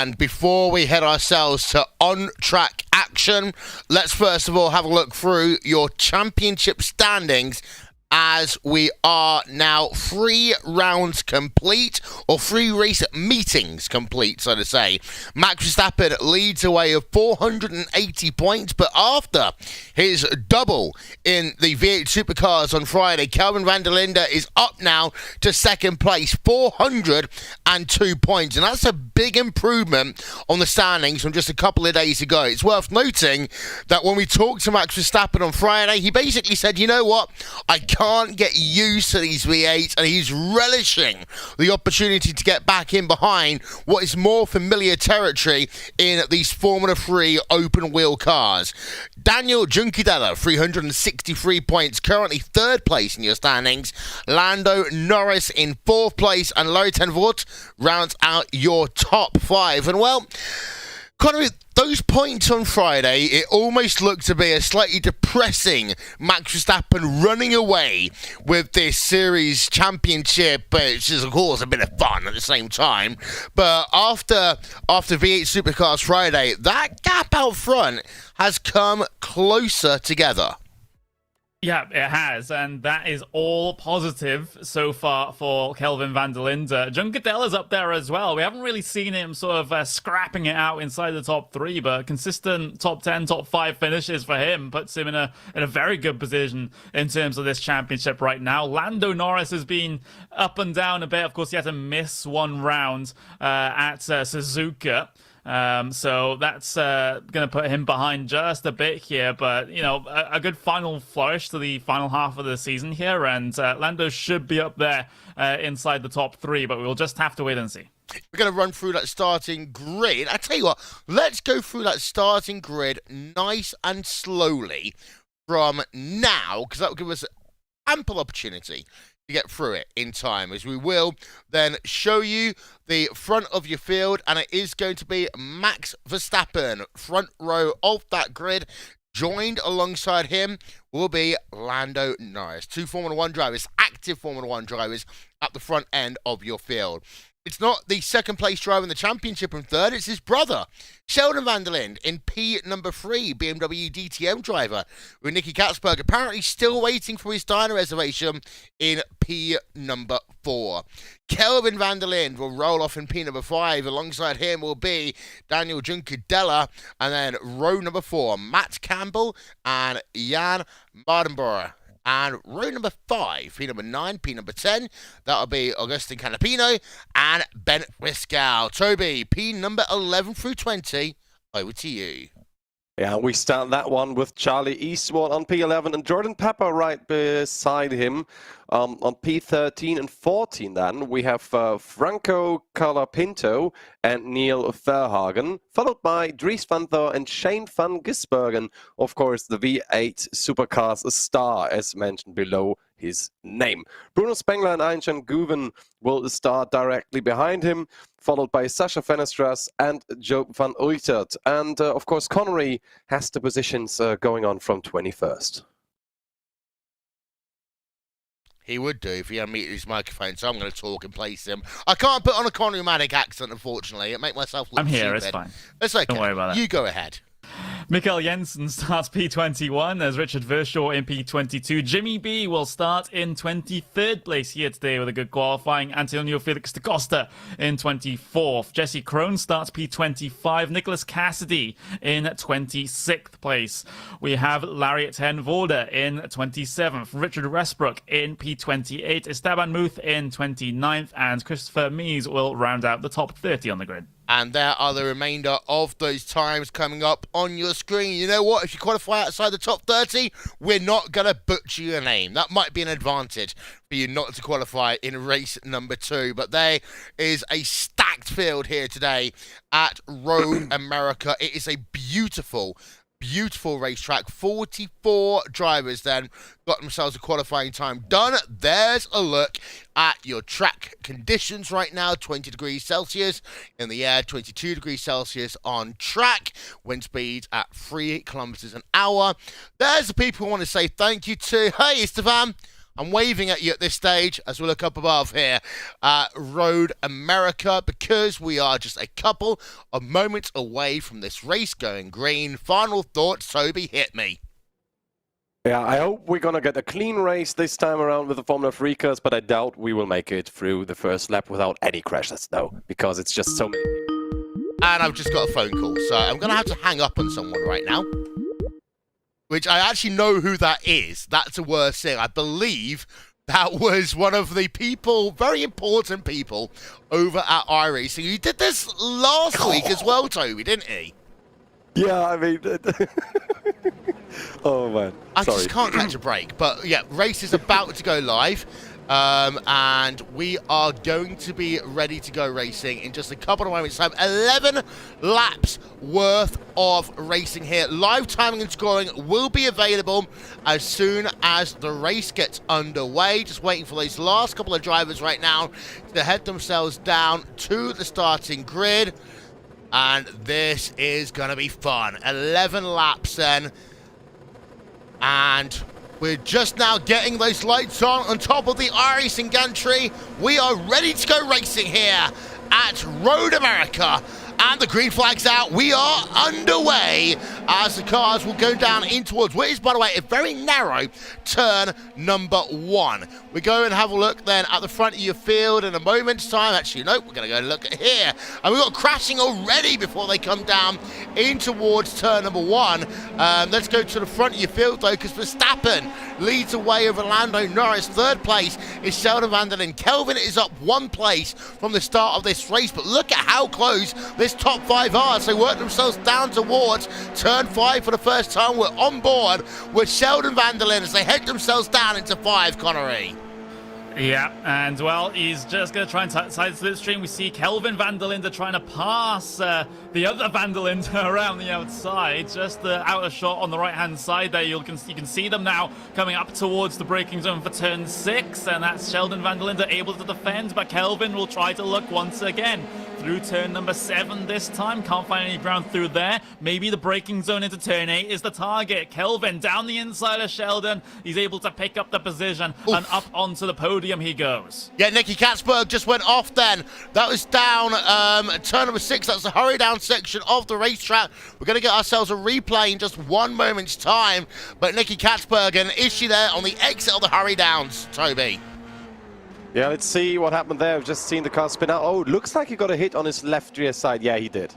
And before we head ourselves to on-track action, let's first of all have a look through your championship standings, as we are now 3 rounds complete, or 3 race meetings complete, so to say. Max Verstappen leads away with 480 points, but after his double in the V8 Supercars on Friday, Kelvin van der Linde is up now to second place, 402 points, and that's a big improvement on the standings from just a couple of days ago. It's worth noting that when we talked to Max Verstappen on Friday, he basically said, you know what, I can't get used to these V8s, and he's relishing the opportunity to get back in behind what is more familiar territory in these Formula 3 open wheel cars. Dani Juncadella, 363 points, currently third place in your standings. Lando Norris in fourth place, and Larry ten Voort rounds out your top 5. And well, Conor, those points on Friday, it almost looked to be a slightly depressing Max Verstappen running away with this series championship, which is, of course, a bit of fun at the same time. But after V8 Supercars Friday, that gap out front has come closer together. Yeah, it has, and that is all positive so far for Kelvin van der Linde. Juncadella's up there as well. We haven't really seen him sort of scrapping it out inside the top 3, but consistent top 10, top 5 finishes for him puts him in a very good position in terms of this championship right now. Lando Norris has been up and down a bit. Of course, he had to miss one round at Suzuka. So that's going to put him behind just a bit here, but you know, a good final flourish to the final half of the season here, and Lando should be up there inside the top 3, but we'll just have to wait and see. We're going to run through that starting grid. I tell you what, let's go through that starting grid nice and slowly from now, because that will give us ample opportunity to get through it in time, as we will then show you the front of your field, and it is going to be Max Verstappen front row of that grid. Joined alongside him will be Lando Norris, 2 Formula 1 drivers, active Formula 1 drivers at the front end of your field. It's not the second place driver in the championship and third, it's his brother, Sheldon van der Linde, in P number 3, BMW DTM driver, with Nicky Katzberg apparently still waiting for his diner reservation in P number 4. Kelvin van der Linde will roll off in P number 5. Alongside him will be Dani Juncadella, and then row number 4, Matt Campbell and Jan Mardenborough. And row number 5, P number 9, P number 10, that'll be Augustin Canapino and Ben Briscoe. Toby, P number 11 through 20, over to you. Yeah, we start that one with Charlie Eastwood on P11 and Jordan Pepper right beside him on P13 and 14. Then we have Franco Colapinto and Neil Verhagen, followed by Dries van der and Shane van Gisbergen. Of course, the V8 Supercars star, as mentioned below his name. Bruno Spengler and Einstein Guven will start directly behind him, followed by Sasha Fenestras and Joe van Uitert. And of course, Connery has the positions going on from 21st. He would do if he unmuted his microphone, so I'm going to talk and place him. I can't put on a Connery-matic accent, unfortunately. It makes myself look I'm here, stupid. It's fine. It's okay. Don't worry about it. You go ahead. Mikael Jensen starts P21 as Richard Verschoor in P22. Jimmy B will start in 23rd place here today with a good qualifying. Antonio Felix da Costa in 24th. Jesse Krohn starts P25. Nicholas Cassidy in 26th place. We have Larry ten Voort in 27th. Richard Westbrook in P28. Esteban Muth in 29th. And Christopher Mies will round out the top 30 on the grid. And there are the remainder of those times coming up on your screen. You know what? If you qualify outside the top 30, we're not going to butcher your name. That might be an advantage for you not to qualify in race number 2. But there is a stacked field here today at Road America. It is a beautiful racetrack. 44 drivers then got themselves a qualifying time done. There's a look at your track conditions right now. 20 degrees Celsius in the air, 22 degrees Celsius on track. Wind speeds at 3 kilometers an hour. There's the people who want to say thank you to. Hey, Esteban. I'm waving at you at this stage as we look up above here at Road America, because we are just a couple of moments away from this race going green. Final thoughts, Toby, hit me. Yeah, I hope we're going to get a clean race this time around with the Formula 3 cars, but I doubt we will make it through the first lap without any crashes, though, because it's just so many people. And I've just got a phone call, so I'm going to have to hang up on someone right now. Which I actually know who that is. That's the worst thing. I believe that was one of the people, very important people, over at iRacing. He did this last week as well, Toby, didn't he? Yeah, I mean... oh, man. I Sorry. just can't catch a break. But, yeah, race is about to go live. And we are going to be ready to go racing in just a couple of moments' time. 11 laps worth of racing here. Live timing and scoring will be available as soon as the race gets underway. Just waiting for these last couple of drivers right now to head themselves down to the starting grid. And this is going to be fun. 11 laps then. And we're just now getting those lights on top of the iRacing gantry. We are ready to go racing here at Road America. And the green flag's out. We are underway as the cars will go down in towards what is, by the way, a very narrow turn number 1. We go and have a look then at the front of your field in a moment's time. Actually, nope, we're going to go and look at here. And we've got crashing already before they come down in towards turn number 1. Let's go to the front of your field, though, because Verstappen leads away over Lando Norris. Third place is Sheldon van der Linde. Kelvin is up 1 place from the start of this race, but look at how close this top 5 are. So they work themselves down towards turn 5 for the first time. We're on board with Sheldon van der Linde as they head themselves down into 5, Connery. Yeah, and well, he's just going to try and side slipstream. We see Kelvin van der Linde trying to pass the other van der Linde around the outside. Just the outer shot on the right-hand side there. You can see them now coming up towards the braking zone for turn 6, and that's Sheldon van der Linde able to defend, but Kelvin will try to look once again through turn number 7 this time. Can't find any ground through there. Maybe the braking zone into turn 8 is the target. Kelvin down the inside of Sheldon. He's able to pick up the position and up onto the podium he goes. Yeah, Nicky Katzberg just went off then. That was down turn number 6. That's the hurry down section of the racetrack. We're going to get ourselves a replay in just 1 moment's time. But Nicky Katzberg, an issue there on the exit of the hurry downs, Toby. Yeah, let's see what happened there. I've just seen the car spin out. Oh, looks like he got a hit on his left rear side. Yeah, he did.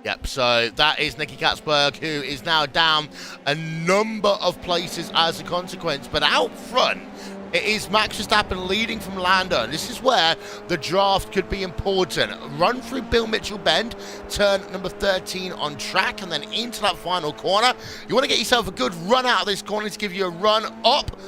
Yep, so that is Nicky Katzberg, who is now down a number of places as a consequence. But out front, it is Max Verstappen leading from Lando. This is where the draft could be important. Run through Bill Mitchell Bend, turn number 13 on track, and then into that final corner. You want to get yourself a good run out of this corner to give you a run up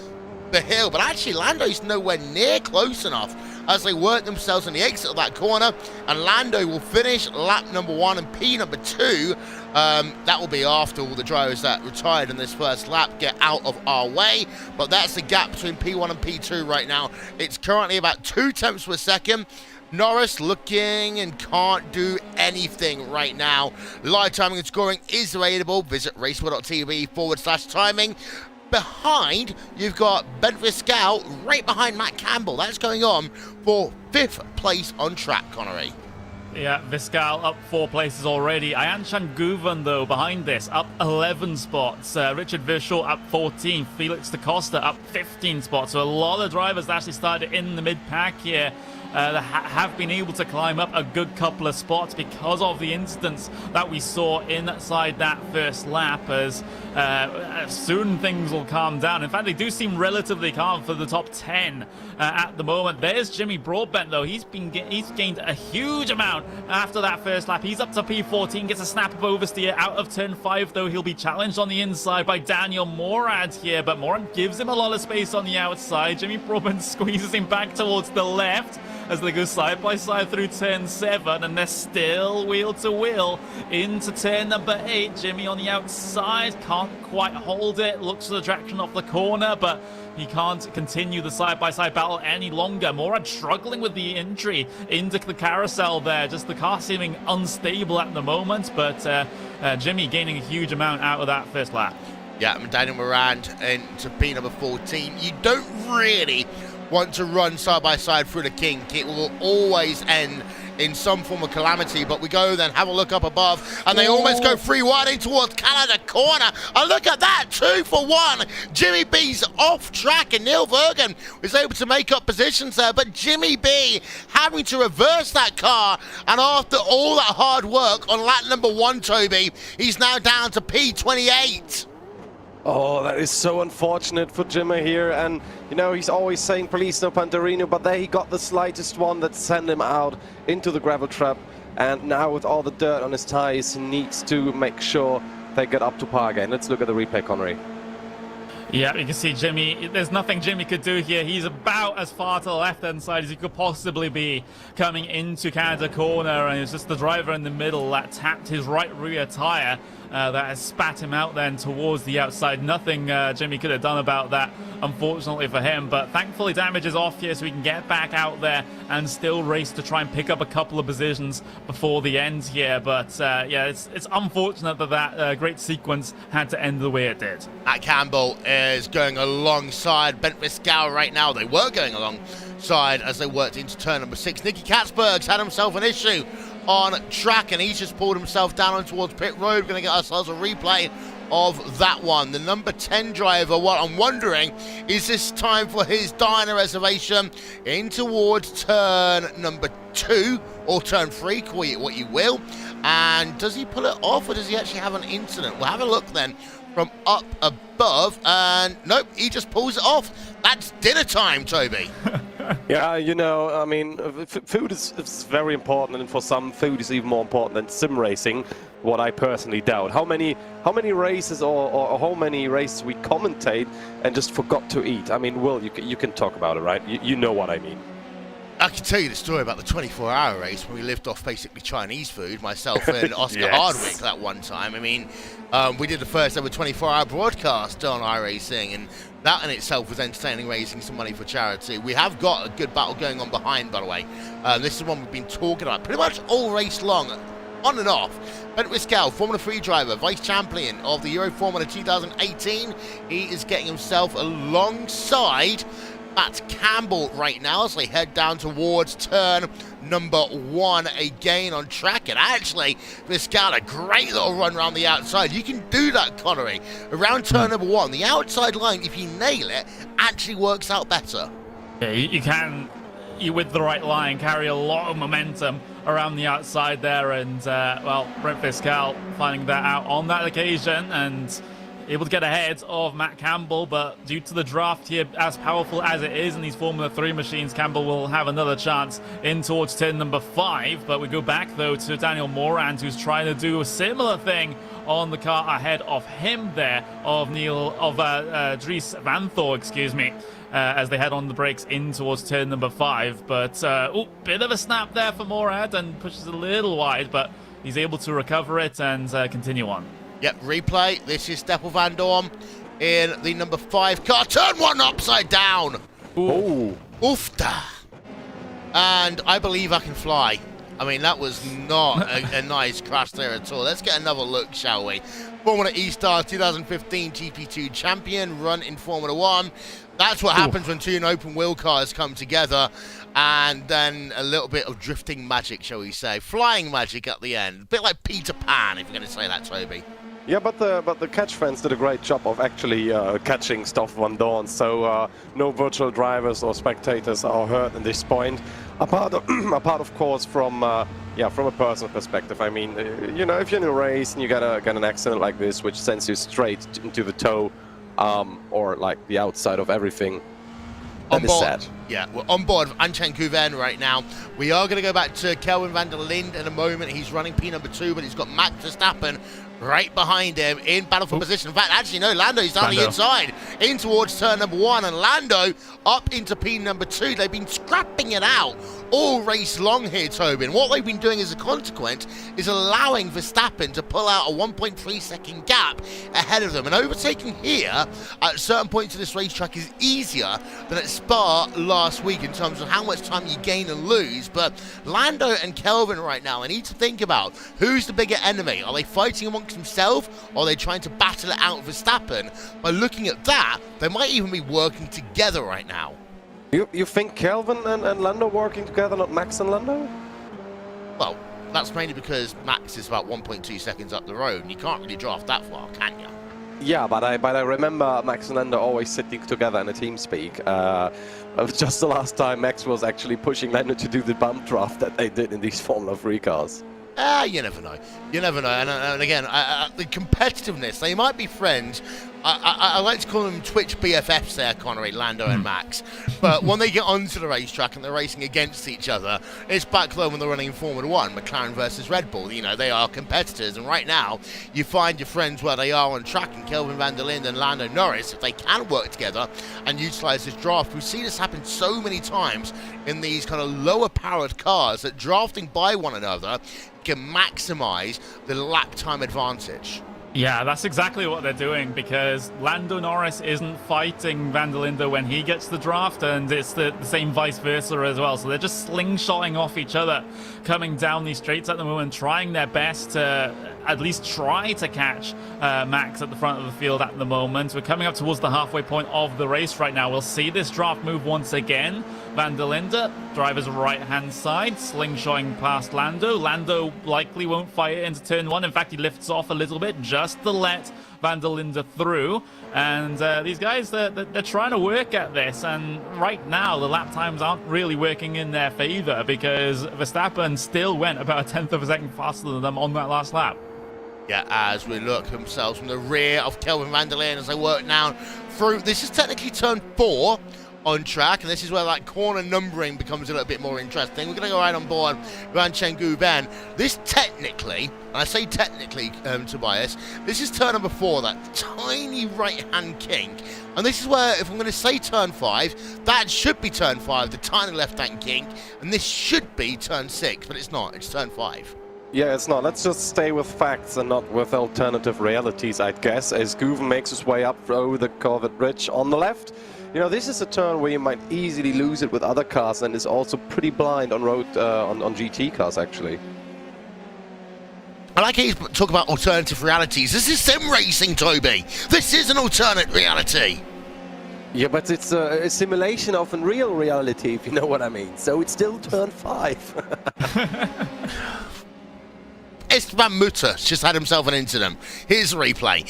the hill, but actually Lando's nowhere near close enough as they work themselves on the exit of that corner, and Lando will finish lap number 1 and P number 2. That will be after all the drivers that retired in this first lap get out of our way, but that's the gap between P1 and P2 right now. It's currently about 2 tenths per second. Norris looking and can't do anything right now. Live timing and scoring is available. Visit raceway.tv/timing. Behind, you've got Ben Viscal right behind Matt Campbell. That's going on for 5th place on track, Connery. Yeah, Viscal up 4 places already. Ayanchan Guven, though, behind this, up 11 spots. Richard Vishal up 14. Felix da Costa up 15 spots. So a lot of drivers that actually started in the mid-pack here that have been able to climb up a good couple of spots because of the incidents that we saw inside that first lap. As soon things will calm down. In fact, they do seem relatively calm for the top 10 at the moment. There's Jimmy Broadbent, though. He's gained a huge amount after that first lap. He's up to P14, gets a snap of oversteer out of turn 5, though. He'll be challenged on the inside by Daniel Morad here, but Morad gives him a lot of space on the outside. Jimmy Broadbent squeezes him back towards the left as they go side by side through turn 7, and they're still wheel to wheel into turn number 8. Jimmy on the outside can't quite hold it, looks for the traction off the corner, but he can't continue the side-by-side battle any longer. Morad struggling with the entry into the carousel there, just the car seeming unstable at the moment, but Jimmy gaining a huge amount out of that first lap. Yeah, Daniel Morand into P number 14. You don't really want to run side by side through the kink. It will always end in some form of calamity, but we go then have a look up above, and they almost go 3-1 in towards Canada corner, and look at that, 2 for 1. Jimmy B's off track, and Neil Vergen was able to make up positions there, but Jimmy B having to reverse that car, and after all that hard work on lap number 1, Toby, he's now down to P28. Oh, that is so unfortunate for Jimmy here, and you know, he's always saying police no Panterino, but there he got the slightest one that sent him out into the gravel trap, and now with all the dirt on his tires, he needs to make sure they get up to par again. Let's look at the replay, Connery. Yeah, you can see Jimmy, there's nothing Jimmy could do here. He's about as far to the left-hand side as he could possibly be coming into Canada corner, and it's just the driver in the middle that tapped his right rear tire that has spat him out then towards the outside. Nothing Jimmy could have done about that, unfortunately for him, but thankfully damage is off here so we can get back out there and still race to try and pick up a couple of positions before the end here. But yeah, it's unfortunate that great sequence had to end the way it did. Matt Campbell is going alongside Bent Viscal right now. They were going alongside as they worked into turn number 6. Nicky Katzberg's had himself an issue on track, and he's just pulled himself down on towards pit road. We're going to get ourselves a replay of that one. The number 10 driver, what I'm wondering, is this time for his diner reservation in towards turn number 2 or turn 3, call it what you will. And does he pull it off, or does he actually have an incident? We'll have a look then from up above, and nope, he just pulls it off. That's dinner time, Toby. Yeah, you know, I mean, food is very important, and for some, food is even more important than sim racing, what I personally doubt. How many races or how many races we commentate and just forgot to eat? I mean, Will, you can talk about it, right? You know what I mean. I can tell you the story about the 24-hour race when we lived off basically Chinese food, myself and Oscar Yes. Hardwick that one time. I mean, we did the first ever 24-hour broadcast on iRacing, and that in itself was entertaining, raising some money for charity. We have got a good battle going on behind, by the way. This is one we've been talking about pretty much all race long, on and off. Bent Viscal, Formula 3 driver, vice champion of the Euro Formula 2018. He is getting himself alongside Matt Campbell right now as they head down towards turn number 1 again on track. And actually, Viscal, a great little run around the outside. You can do that, Connery, around turn number 1. The outside line, if you nail it, actually works out better. Yeah, you can, with the right line, carry a lot of momentum around the outside there, and well, Brent Viscal finding that out on that occasion and able to get ahead of Matt Campbell, but due to the draft here, as powerful as it is in these Formula 3 machines, Campbell will have another chance in towards turn number 5. But we go back, though, to Daniel Morand, who's trying to do a similar thing on the car ahead of him there, Dries Van Thor, excuse me, as they head on the brakes in towards turn number 5. But, bit of a snap there for Morand and pushes a little wide, but he's able to recover it and continue on. Yep, replay. This is Steppel Van Dorn in the number 5 car. Turn 1 upside down. Ooh. Oofta. And I believe I can fly. I mean, that was not a nice crash there at all. Let's get another look, shall we? Formula E-Star 2015 GP2 champion, run in Formula 1. That's what happens when two open wheel cars come together, and then a little bit of drifting magic, shall we say. Flying magic at the end. A bit like Peter Pan, if you're going to say that, Toby. Yeah, but the catch fans did a great job of actually catching Stoff Van Dorn, so no virtual drivers or spectators are hurt in this point. Apart of course from a personal perspective. I mean, you know, if you're in a race and you get an accident like this, which sends you straight into the toe, or like the outside of everything, that is sad. Yeah, we're on board with Anchen Couven right now. We are going to go back to Kelvin van der Linde in a moment. He's running P number 2, but he's got Max Verstappen right behind him in battle for position. In fact, actually, no, Lando's down the inside in towards turn number 1, and Lando up into P number 2. They've been scrapping it out all race long here, Toby. And what they've been doing as a consequence is allowing Verstappen to pull out a 1.3 second gap ahead of them. And overtaking here at certain points of this racetrack is easier than at Spa last last week in terms of how much time you gain and lose, but Lando and Kelvin right now, they need to think about who's the bigger enemy. Are they fighting amongst themselves, or are they trying to battle it out with Verstappen? By looking at that, they might even be working together right now. You think Kelvin and Lando working together, not Max and Lando? Well, that's mainly because Max is about 1.2 seconds up the road, and you can't really draft that far, can you? Yeah, but I remember Max and Lando always sitting together in a team speak. Just the last time Max was actually pushing Lando to do the bump draft that they did in these Formula 3 cars. You never know. You never know. And again, the competitiveness, they might be friends. I like to call them Twitch BFFs there, Connery, Lando and Max. But when they get onto the racetrack and they're racing against each other, it's back then when they're running in Formula 1, McLaren versus Red Bull. You know, they are competitors. And right now, you find your friends where they are on track, and Kelvin van der Linde and Lando Norris, if they can work together and utilize this draft. We've seen this happen so many times in these kind of lower-powered cars that drafting by one another can maximize the lap time advantage. Yeah, that's exactly what they're doing, because Lando Norris isn't fighting Van der Linde when he gets the draft, and it's the same vice versa as well. So they're just slingshotting off each other, coming down these straights at the moment, trying their best to at least try to catch Max at the front of the field at the moment. We're coming up towards the halfway point of the race right now. We'll see this draft move once again. Van der Linde, driver's right-hand side, slingshotting past Lando. Lando likely won't fight it into turn one. In fact, he lifts off a little bit just to let Van der Linde through. And these guys, they're trying to work at this. And right now, the lap times aren't really working in their favor, because Verstappen still went about a tenth of a second faster than them on that last lap. Yeah, as we look themselves from the rear of Kelvin van der Linde as they work down through. This is technically turn 4 on track, and this is where that corner numbering becomes a little bit more interesting. We're going to go right on board Van Chengu-Ben. This technically, and I say technically, Tobias, this is turn number 4, that tiny right-hand kink. And this is where, if I'm going to say turn 5, that should be turn 5, the tiny left-hand kink, and this should be turn 6, but it's not. It's turn 5. Yeah, it's not. Let's just stay with facts and not with alternative realities, I'd guess, as Guven makes his way up over the Corvette Bridge on the left. You know, this is a turn where you might easily lose it with other cars, and is also pretty blind on road, on GT cars, actually. I like how you talk about alternative realities. This is sim racing, Toby. This is an alternate reality. Yeah, but it's a simulation of a real reality, if you know what I mean. So it's still turn 5. Esteban Mutter just had himself an incident. Here's the replay.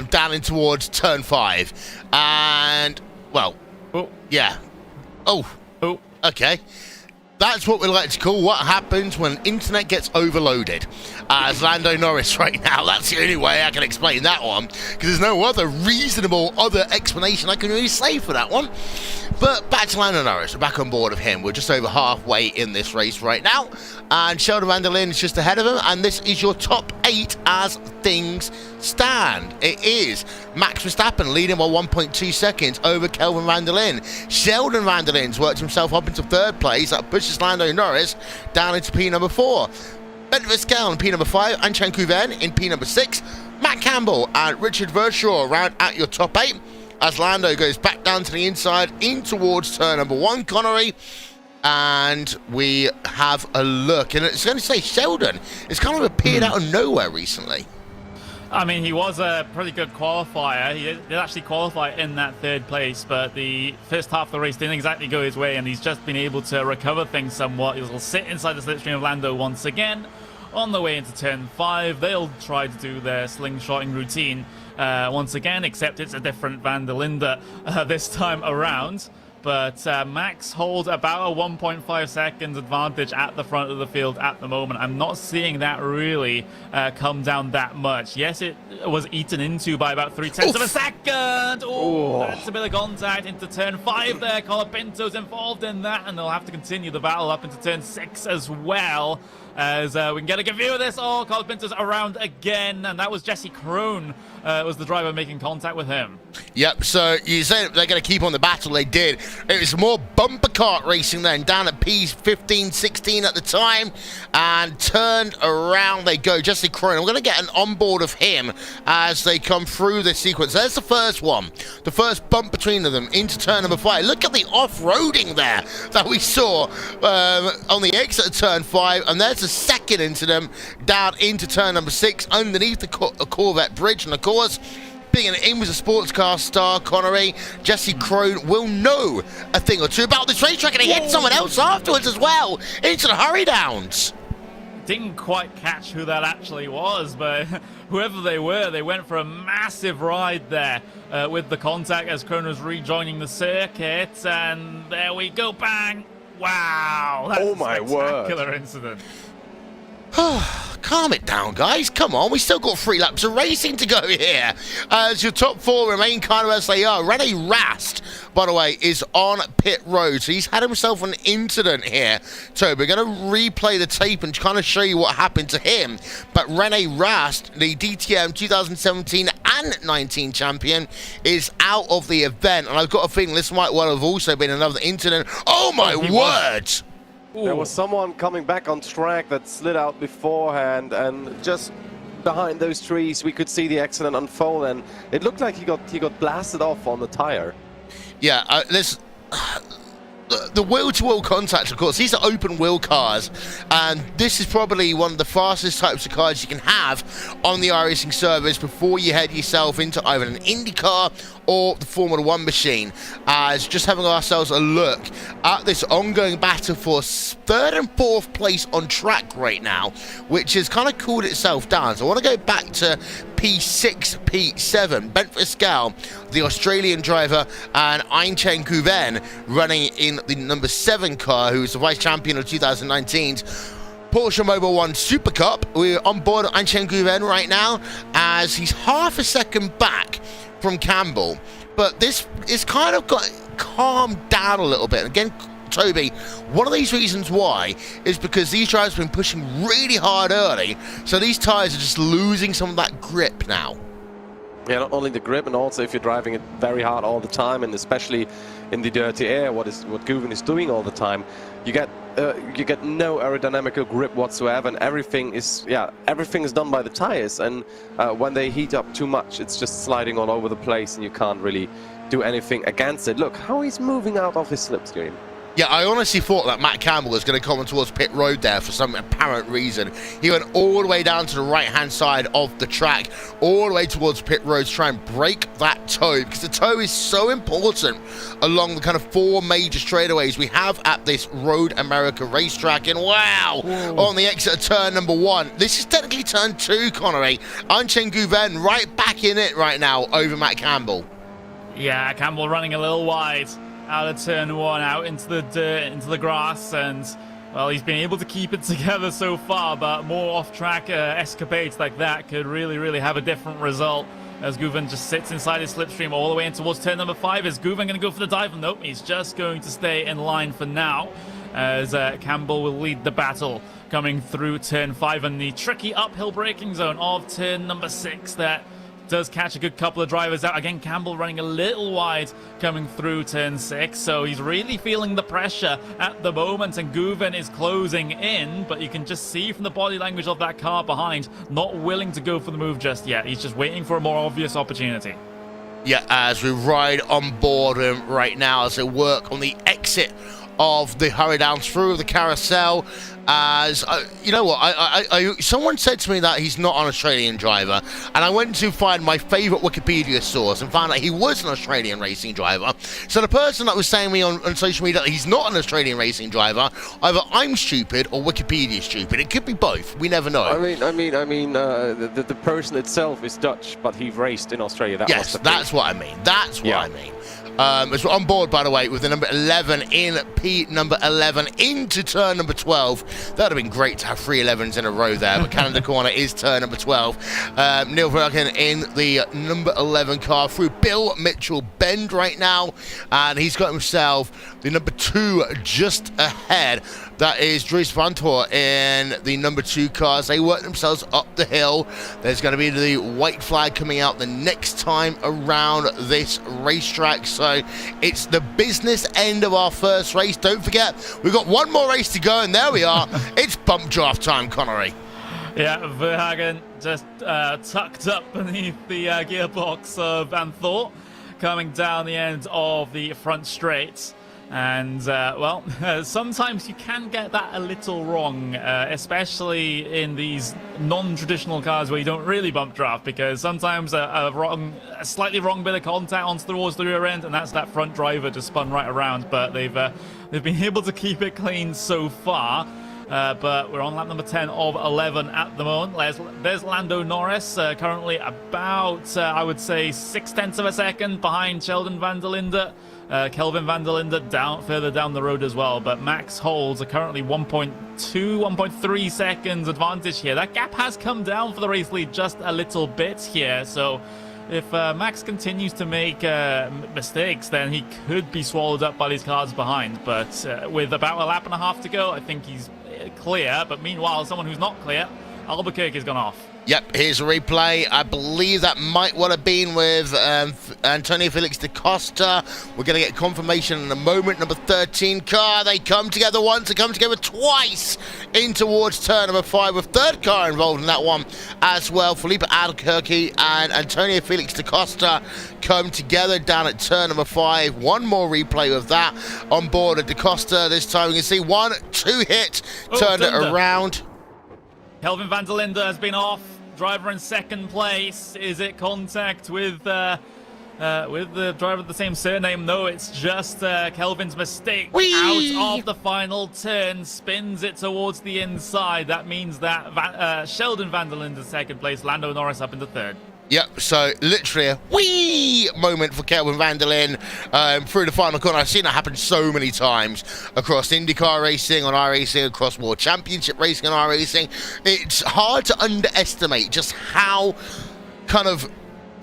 Down in towards turn 5. And, well, yeah. Oh, okay. That's what we like to call what happens when internet gets overloaded. As Lando Norris right now, that's the only way I can explain that one, because there's no other reasonable explanation I can really say for that one. But back to Lando Norris, we're back on board of him. We're just over halfway in this race right now, and Sheldon van der Linde is just ahead of him, and this is your top 8 as things stand. It is Max Verstappen leading by 1.2 seconds over Kelvin van der Linde. Sheldon van der Linde's worked himself up into 3rd place. That pushes Lando Norris down into P number 4. Ben Viscal in P number 5, and Chen Kuven in P number 6. Matt Campbell and Richard Verschoor round at your top 8. As Lando goes back down to the inside in towards turn number 1, Connery. And we have a look. And it's going to say Sheldon. It's kind of appeared out of nowhere recently. I mean, he was a pretty good qualifier. He did actually qualify in that 3rd place, but the first half of the race didn't exactly go his way, and he's just been able to recover things somewhat. He'll sit inside the slipstream of Lando once again. On the way into turn 5, they'll try to do their slingshotting routine once again, except it's a different Van der Linde this time around. But Max holds about a 1.5 seconds advantage at the front of the field at the moment. I'm not seeing that really come down that much. Yes, it was eaten into by about 0.3 of a second. Oh, that's a bit of contact into turn 5 there. Colapinto's involved in that, and they'll have to continue the battle up into turn 6 as well. as we can get a good view of this. Oh, Carlos Pinto's around again, and that was Jesse Krohn was the driver making contact with him. Yep, so you said they're going to keep on the battle. They did. It was more bumper kart racing then, down at P15, 16 at the time, and turned around they go. Jesse Krohn, I'm going to get an onboard of him as they come through this sequence. There's the first one, the first bump between them into turn number 5. Look at the off-roading there that we saw on the exit of turn 5, and there's the second incident down into turn number 6 underneath the Corvette bridge. And of course, being an English sports car star, Connery, Jesse Krohn will know a thing or two about this racetrack, and he hit someone else afterwards as well into the hurry downs. Didn't quite catch who that actually was, but whoever they were, they went for a massive ride there with the contact as Krohn was rejoining the circuit, and there we go, bang! Wow, that's oh my a spectacular incident. Calm it down, guys. Come on, we still got 3 laps of racing to go here. As your top 4 remain kind of as they are. Rene Rast, by the way, is on pit road, so he's had himself an incident here. So we're going to replay the tape and kind of show you what happened to him. But Rene Rast, the DTM 2017 and 19 champion, is out of the event, and I've got a feeling this might well have also been another incident. Oh my word! There was someone coming back on track that slid out beforehand, and just behind those trees we could see the accident unfold, and it looked like he got blasted off on the tire. Yeah, the wheel-to-wheel contact, of course, these are open-wheel cars, and this is probably one of the fastest types of cars you can have on the iRacing service before you head yourself into either an IndyCar or the Formula 1 machine. As just having ourselves a look at this ongoing battle for 3rd and 4th place on track right now, which has kind of cooled itself down. So I want to go back to P6, P7. Bent Fiscal, the Australian driver, and Einchen Guven running in the number 7 car, who is the vice champion of 2019's Porsche Mobile 1 Super Cup. We're on board Einchen Guven right now as he's half a second back from Campbell, but this is kind of got calmed down a little bit. Again, Toby, one of these reasons why is because these drivers have been pushing really hard early, so these tyres are just losing some of that grip now. Yeah, not only the grip, and also if you're driving it very hard all the time, and especially in the dirty air, what Guven is doing all the time, you get no aerodynamical grip whatsoever, and everything is done by the tires. And when they heat up too much, it's just sliding all over the place, and you can't really do anything against it. Look how he's moving out of his slipstream. Yeah, I honestly thought that Matt Campbell was going to come on towards pit road there for some apparent reason. He went all the way down to the right-hand side of the track, all the way towards pit road to try and break that toe, because the toe is so important along the kind of 4 major straightaways we have at this Road America racetrack. And wow, on the exit of turn number 1. This is technically turn 2, Connery. Einchen Guven right back in it right now over Matt Campbell. Yeah, Campbell running a little wide out of turn 1, out into the dirt, into the grass, and well, he's been able to keep it together so far, but more off-track escapades like that could really have a different result, as Guven just sits inside his slipstream all the way in towards turn number 5. Is Guven going to go for the dive? Nope, he's just going to stay in line for now, as Campbell will lead the battle coming through turn 5 and the tricky uphill braking zone of turn number 6 that does catch a good couple of drivers out. Again, Campbell running a little wide coming through turn 6, so he's really feeling the pressure at the moment, and Guven is closing in, but you can just see from the body language of that car behind, not willing to go for the move just yet. He's just waiting for a more obvious opportunity. Yeah, as we ride on board him right now as they work on the exit of the hurry down through the carousel. As you know what, someone said to me that he's not an Australian driver, and I went to find my favorite Wikipedia source and found out he was an Australian racing driver. So the person that was saying to me on social media that he's not an Australian racing driver, either I'm stupid or Wikipedia's stupid. It could be both. We never know. The person itself is Dutch, but he raced in Australia. Yes, that's what I mean. That's what I mean. As we're on board, by the way, with the number 11 in P number 11 into turn number 12. That would have been great to have 3 11s in a row there, but Canada Corner is turn number 12. Neil Verken in the number 11 car through Bill Mitchell Bend right now, and he's got himself the number 2 just ahead. That is Dries Vantor in the number 2 cars. They work themselves up the hill. There's going to be the white flag coming out the next time around this racetrack. So it's the business end of our first race. Don't forget, we've got one more race to go, and there we are. It's bump draft time, Connery. Yeah, Verhagen just tucked up beneath the gearbox of Vanthor, coming down the end of the front straight. And, well, sometimes you can get that a little wrong, especially in these non-traditional cars where you don't really bump draft, because sometimes a slightly wrong bit of contact onto towards the rear end, and that's that front driver just spun right around. But they've been able to keep it clean so far. But we're on lap number 10 of 11 at the moment. There's Lando Norris, currently about, I would say, 0.6 of a second behind Sheldon van der Linde. Kelvin van der Linde further down the road as well. But Max holds a currently 1.2, 1.3 seconds advantage here. That gap has come down for the race lead just a little bit here. So if Max continues to make mistakes, then he could be swallowed up by these cars behind. But with about a lap and a half to go, I think he's clear. But meanwhile, someone who's not clear, Albuquerque's gone off. Yep, here's a replay. I believe that might well have been with Antonio Felix da Costa. We're going to get confirmation in a moment. Number 13 car. They come together once, they come together twice in towards turn number 5, with third car involved in that one as well. Felipe Albuquerque and Antonio Felix da Costa come together down at turn number 5. One more replay of that on board of da Costa. This time we can see 1-2 hit, turned it around. Kelvin van der Linde has been off. Driver in second place. Is it contact with the driver with the same surname? No, it's just Kelvin's mistake. Whee! Out of the final turn, spins it towards the inside. That means that Sheldon van der Linde is second place, Lando Norris up into third. Yep, so literally a wee moment for Kelvin van der Linde through the final corner. I've seen that happen so many times across IndyCar racing, on iRacing, across World Championship racing on iRacing. It's hard to underestimate just how kind of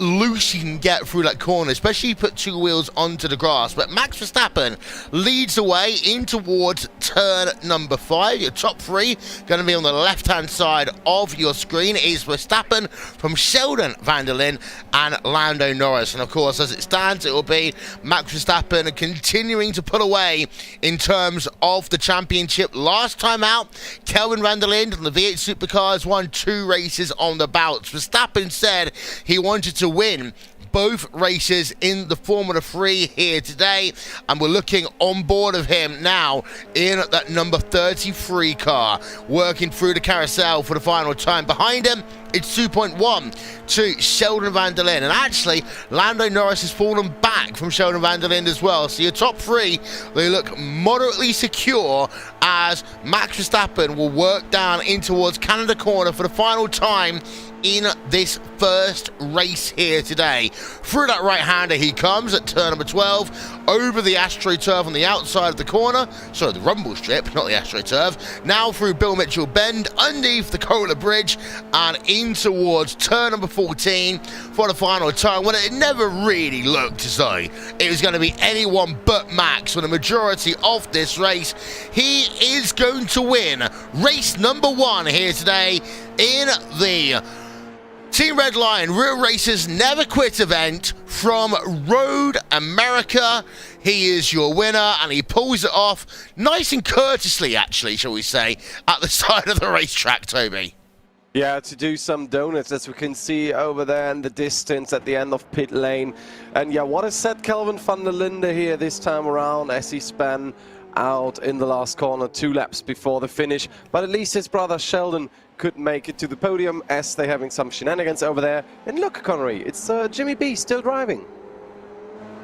loose you can get through that corner, especially if you put 2 wheels onto the grass. But Max Verstappen leads the way in towards turn number 5. Your top 3 going to be on the left-hand side of your screen. It is Verstappen from Sheldon van der Linde and Lando Norris. And of course, as it stands, it will be Max Verstappen continuing to pull away in terms of the championship. Last time out, Kelvin van der Linde on the V8 Supercars won 2 races on the bouts. Verstappen said he wanted to win both races in the Formula 3 here today, and we're looking on board of him now in that number 33 car, working through the carousel for the final time. Behind him, it's 2.1 to Sheldon van der Linde, and actually Lando Norris has fallen back from Sheldon van der Linde as well. So your top 3, they look moderately secure as Max Verstappen will work down in towards Canada corner for the final time in this first race here today. Through that right-hander he comes at turn number 12, over the AstroTurf on the outside of the corner, sorry, the rumble strip, not the AstroTurf, now through Bill Mitchell Bend, underneath the Kohler Bridge, and in towards turn number 14 for the final time, when it never really looked as though it was going to be anyone but Max for the majority of this race. He is going to win race number 1 here today in the Team Red Lion Real Racers Never Quit event from Road America. He is your winner, and he pulls it off nice and courteously, actually, shall we say, at the side of the racetrack, Toby. Yeah, to do some donuts, as we can see over there in the distance at the end of pit lane. And yeah, what has set Kelvin van der Linde here this time around as he spun out in the last corner 2 laps before the finish. But at least his brother Sheldon could make it to the podium as they're having some shenanigans over there. And look, Connery, it's Jimmy B still driving.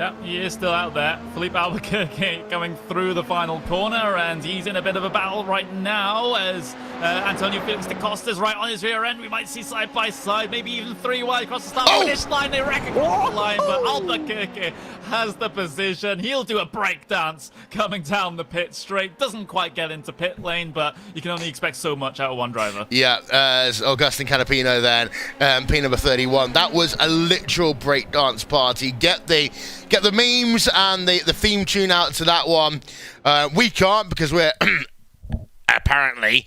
Yep, he is still out there. Felipe Albuquerque coming through the final corner, and he's in a bit of a battle right now as Antonio Felix da Costa's right on his rear end. We might see side by side, maybe even 3 wide across the start-finish line. They wreck across the line, but Albuquerque has the position. He'll do a breakdance coming down the pit straight. Doesn't quite get into pit lane, but you can only expect so much out of one driver. Yeah, as Augustin Canapino then, P number 31. That was a literal breakdance party. Get the memes and the theme tune out to that one. We can't, because we're apparently,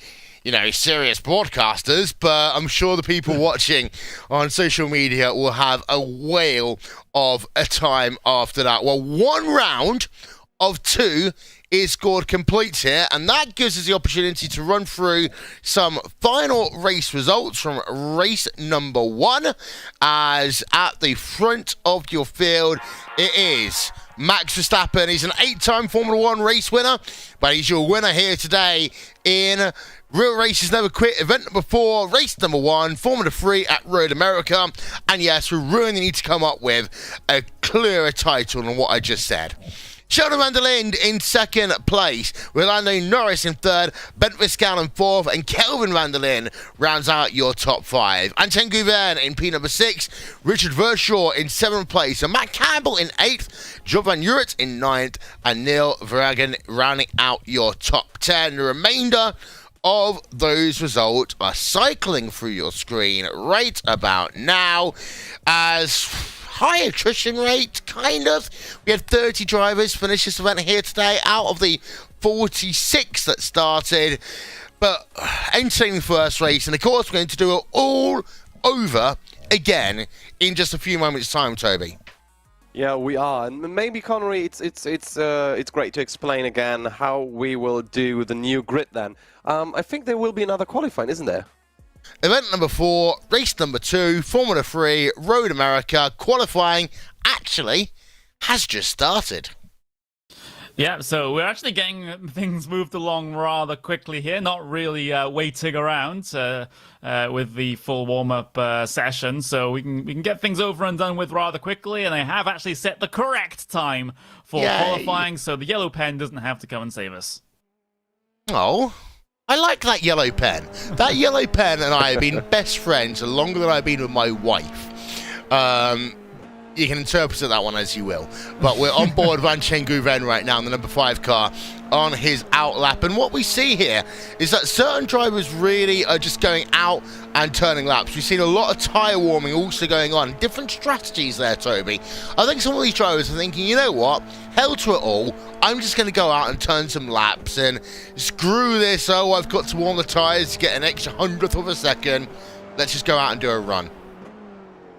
serious broadcasters, but I'm sure the people watching on social media will have a whale of a time after that. Well, one round of 2 is scored complete here, and that gives us the opportunity to run through some final race results from race number 1, as at the front of your field it is Max Verstappen. He's an 8-time Formula 1 race winner, but he's your winner here today in Real Races Never Quit, event number 4, race number 1, Formula 3 at Road America. And yes, we really need to come up with a clearer title than what I just said. Sheldon van der Linde in 2nd place, with Lando Norris in 3rd, Ben Viscal in 4th, and Kelvin van der Linde rounds out your top 5. Antoine Gouven in P number 6, Richard Verschoor in 7th place, and Matt Campbell in 8th, John Van Uret in 9th, and Neil Verhagen rounding out your top 10. The remainder of those results are cycling through your screen right about now, as high attrition rate, kind of. We had 30 drivers finish this event here today out of the 46 that started. But entering the first race, and of course we're going to do it all over again in just a few moments' time, Toby. Yeah, we are, and maybe Connery, it's great to explain again how we will do the new grid. Then, I think there will be another qualifying, isn't there? Event number 4, race number 2, Formula 3, Road America. Qualifying actually has just started. Yeah, so we're actually getting things moved along rather quickly here, not really waiting around with the full warm-up session, so we can get things over and done with rather quickly, and I have actually set the correct time for qualifying, so the yellow pen doesn't have to come and save us. Oh, I like that yellow pen. That yellow pen and I have been best friends longer than I've been with my wife. You can interpret that one as you will. But we're on board Van Gouven right now in the number 5 car on his outlap. And what we see here is that certain drivers really are just going out and turning laps. We've seen a lot of tyre warming also going on. Different strategies there, Toby. I think some of these drivers are thinking, you know what? Hell to it all. I'm just going to go out and turn some laps and screw this. Oh, I've got to warm the tyres to get an extra 100th of a second. Let's just go out and do a run.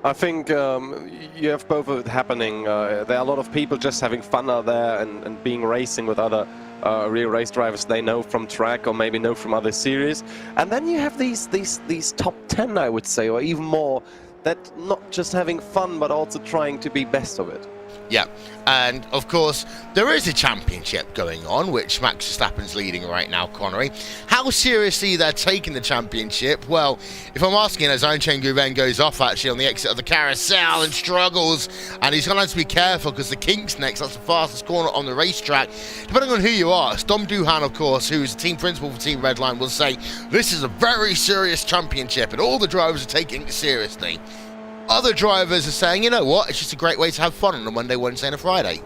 I think you have both of it happening. There are a lot of people just having fun out there and being racing with other real race drivers they know from track or maybe know from other series. And then you have these top 10, I would say, or even more, that not just having fun but also trying to be best of it. Yeah, and of course, there is a championship going on, which Max Verstappen's leading right now, Connery. How seriously they're taking the championship? Well, if I'm asking, as Antoine Gouven goes off actually on the exit of the carousel and struggles, and he's going to have to be careful because the Kink's next, that's the fastest corner on the racetrack. Depending on who you are, Dom Duhan, of course, who is the team principal for Team Redline, will say, this is a very serious championship, and all the drivers are taking it seriously. Other drivers are saying, you know what, it's just a great way to have fun on a Monday, Wednesday and a Friday.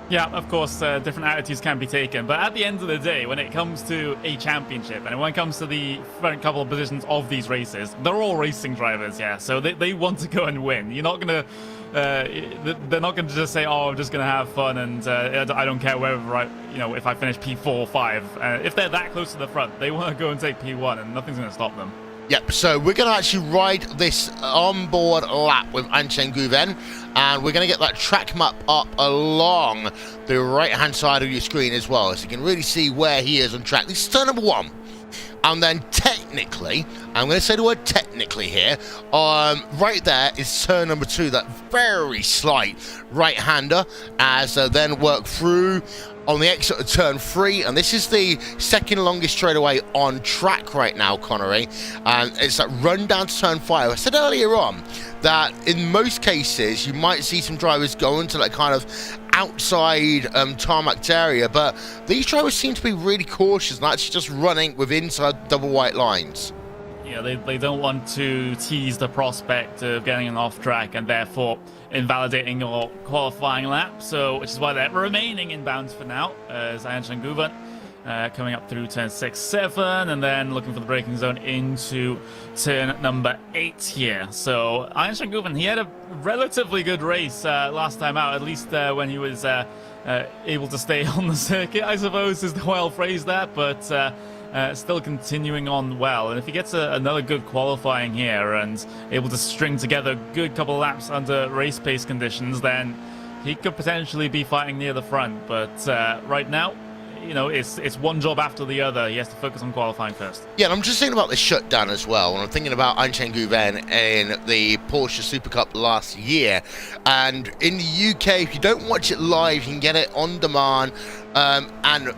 Yeah, of course, different attitudes can be taken. But at the end of the day, when it comes to a championship, and when it comes to the front couple of positions of these races, they're all racing drivers, yeah. So they want to go and win. You're not going to... they're not going to just say, oh, I'm just going to have fun and I don't care whether if I finish P4 or 5. If they're that close to the front, they want to go and take P1 and nothing's going to stop them. Yep, so we're going to actually ride this onboard lap with Antoine Gouven, and we're going to get that track map up along the right-hand side of your screen as well, so you can really see where he is on track. This is turn number 1. And then technically, I'm going to say the word technically here, right there is turn number 2, that very slight right-hander, as then work through on the exit of turn 3, and this is the second longest straightaway on track right now, Connery, and it's that run down to turn 5. I said earlier on that in most cases you might see some drivers go into that kind of outside tarmac area, but these drivers seem to be really cautious and actually just running with inside double white lines. Yeah, they don't want to tease the prospect of getting an off track and therefore invalidating your qualifying lap, which is why they're remaining inbounds for now, as Antoine Gouven coming up through turn 6, 7, and then looking for the braking zone into turn number 8 here. So Antoine Gouven, he had a relatively good race last time out, at least when he was able to stay on the circuit, I suppose is the way I'll phrase that, but still continuing on well. And if he gets another good qualifying here and able to string together a good couple of laps under race pace conditions, then he could potentially be fighting near the front. But right now, you know, it's one job after the other. He has to focus on qualifying first. Yeah, and I'm just thinking about the shutdown as well. And I'm thinking about Anchen Guven in the Porsche Super Cup last year. And in the UK, if you don't watch it live, you can get it on demand. And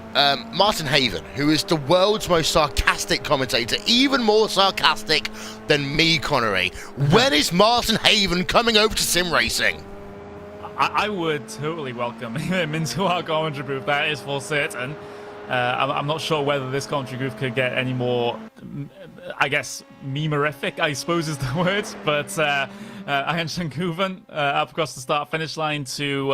Martin Haven, who is the world's most sarcastic commentator, even more sarcastic than me, Connery. When is Martin Haven coming over to sim racing? I would totally welcome him into our commentary booth. That is for certain. I'm not sure whether this commentary booth could get any more, I guess, memorific, I suppose is the word. But Anchen Guven up across the start-finish line to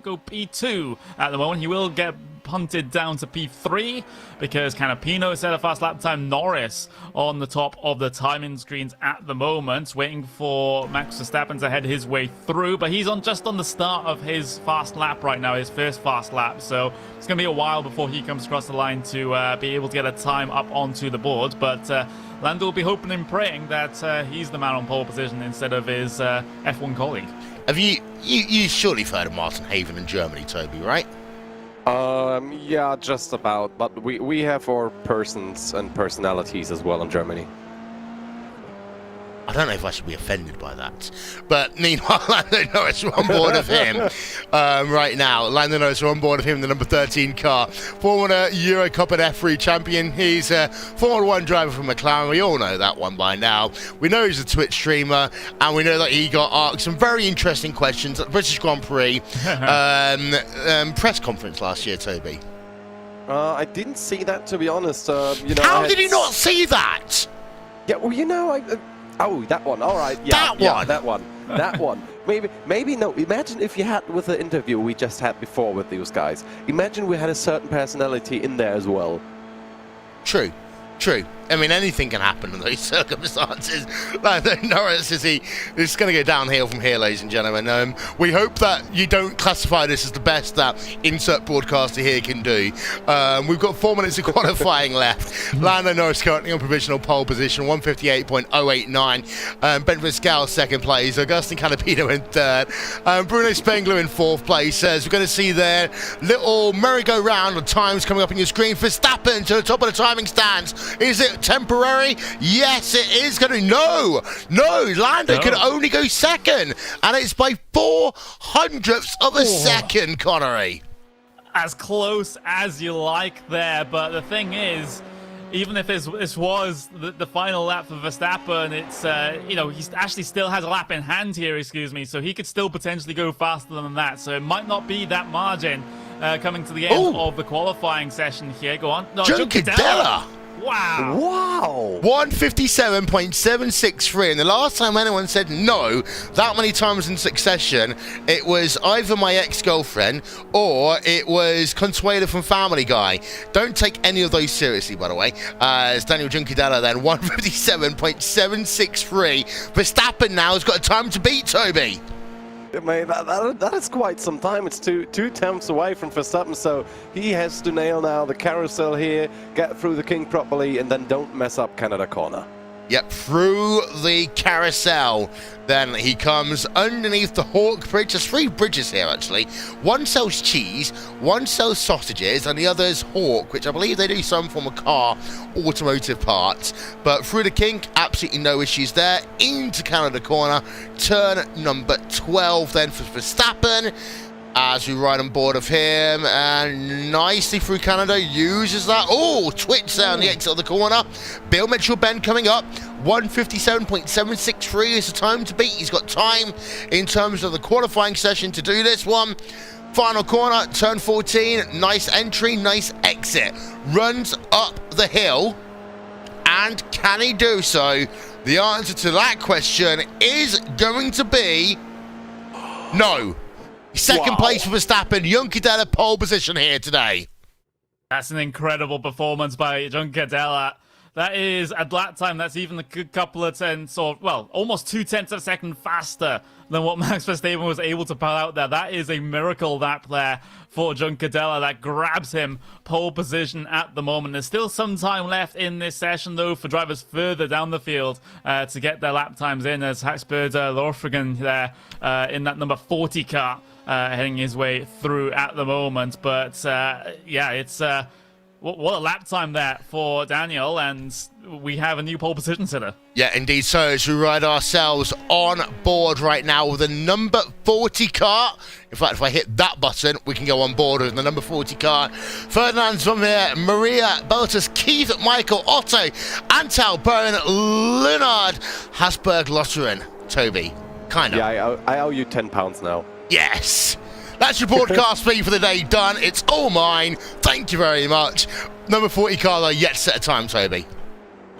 go P2 at the moment. He will get punted down to P3 because Canapino set a fast lap time. Norris on the top of the timing screens at the moment, waiting for Max Verstappen to head his way through, but he's just on the start of his fast lap right now, his first fast lap, so it's going to be a while before he comes across the line to be able to get a time up onto the board. But Lando will be hoping and praying that he's the man on pole position instead of his F1 colleague. Have you surely heard of Martin Haven in Germany, Toby, right? Yeah, just about. But we have our persons and personalities as well in Germany. I don't know if I should be offended by that. But meanwhile, Lando Norris are on board of him right now. Lando Norris are on board of him, the number 13 car. Formula Euro Cup and F3 champion. He's a Formula 1 driver from McLaren. We all know that one by now. We know he's a Twitch streamer, and we know that he got asked some very interesting questions at the British Grand Prix press conference last year, Toby. I didn't see that, to be honest. How did you not see that? Yeah, well, you know, Oh, that one. All right. Yeah, that one. That one. Maybe no. Imagine if you had with the interview we just had before with these guys. Imagine we had a certain personality in there as well. True. I mean, anything can happen in those circumstances. Norris is going to go downhill from here, ladies and gentlemen. We hope that you don't classify this as the best that insert broadcaster here can do. We've got 4 minutes of qualifying left. Lando Norris currently on provisional pole position, 158.089. Ben Pascal second place. Augustin Canapino in third. Bruno Spengler in fourth place. As we're going to see there, little merry-go-round of times coming up on your screen. Verstappen to the top of the timing stands. Is it temporary? Yes, it is going to. No, Lando can only go second, and it's by 0.04 of a second, Connery. As close as you like there, but the thing is, even if this was the final lap for Verstappen, it's he actually still has a lap in hand here, so he could still potentially go faster than that. So it might not be that margin coming to the end of the qualifying session here. Go on, no, Juncadella. Wow. 157.763, and the last time anyone said no that many times in succession, it was either my ex-girlfriend or it was Consuelo from Family Guy. Don't take any of those seriously, by the way. It's Daniel Juncadella then, 157.763. Verstappen now has got a time to beat, Toby. Mate, that is quite some time. It's two attempts away from Verstappen, so he has to nail now the carousel here, get through the king properly, and then don't mess up Canada corner. Yep, through the carousel. Then he comes underneath the Hawk Bridge. There's 3 bridges here, actually. One sells cheese, one sells sausages, and the other is Hawk, which I believe they do some form of car automotive parts. But through the kink, absolutely no issues there. Into Canada corner, turn number 12 then for Verstappen. As we ride on board of him, and nicely through Canada, uses that. Oh, twitch there on the exit of the corner. Bill Mitchell Ben coming up. 157.763 is the time to beat. He's got time in terms of the qualifying session to do this one. Final corner, turn 14. Nice entry, nice exit. Runs up the hill. And can he do so? The answer to that question is going to be no. Second place for Verstappen. Juncadella pole position here today. That's an incredible performance by Juncadella. That is a lap time that's even a good couple of tenths, or, well, almost 0.2 of a second faster than what Max Verstappen was able to pull out there. That is a miracle lap there for Juncadella that grabs him pole position at the moment. There's still some time left in this session, though, for drivers further down the field to get their lap times in, as Haxbird Lorfrigan there in that number 40 car heading his way through at the moment. But, yeah, it's... What a lap time there for Daniel, and we have a new pole position sitter. Yeah, indeed. So as we ride ourselves on board right now with the number 40 car. In fact, if I hit that button, we can go on board with the number 40 car. Ferdinand's from here, Maria, Beltus, Keith, Michael, Otto, Antal, Byrne, Leonard, Hasberg, Lotterin, Toby. Kind of. Yeah, I owe you £10 now. Yes. That's your broadcast fee for the day done. It's all mine. Thank you very much. Number 40 car, though, yet to set a time, Toby.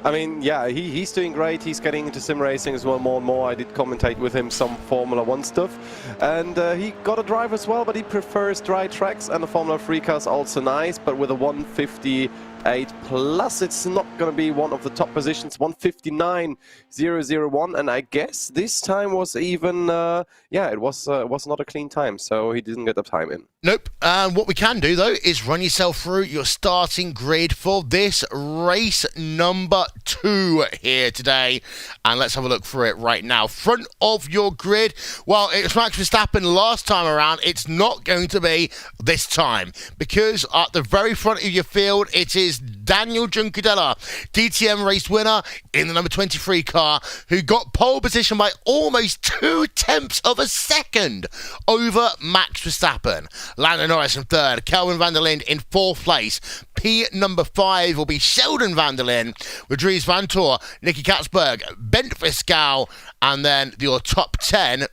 I mean, yeah, he's doing great. He's getting into sim racing as well more and more. I did commentate with him some Formula 1 stuff. And he got a drive as well, but he prefers dry tracks. And the Formula 3 car's also nice, but with a 158 plus, it's not going to be one of the top positions. 159.001, and I guess this time was even, yeah, it was not a clean time, so he didn't get the time in. Nope. What we can do, though, is run yourself through your starting grid for this race number 2 here today. And let's have a look through it right now. Front of your grid, well, it was Max Verstappen last time around. It's not going to be this time, because at the very front of your field, it is Daniel Juncadella, DTM race winner in the number 23 car, who got pole position by almost 0.2 of a second over Max Verstappen. Lando Norris in third, Kelvin van der Linde in fourth place. P number 5 will be Sheldon van der Linde, with Dries Van Tor, Nicky Katzberg, Bent Fiscal, and then your top 10,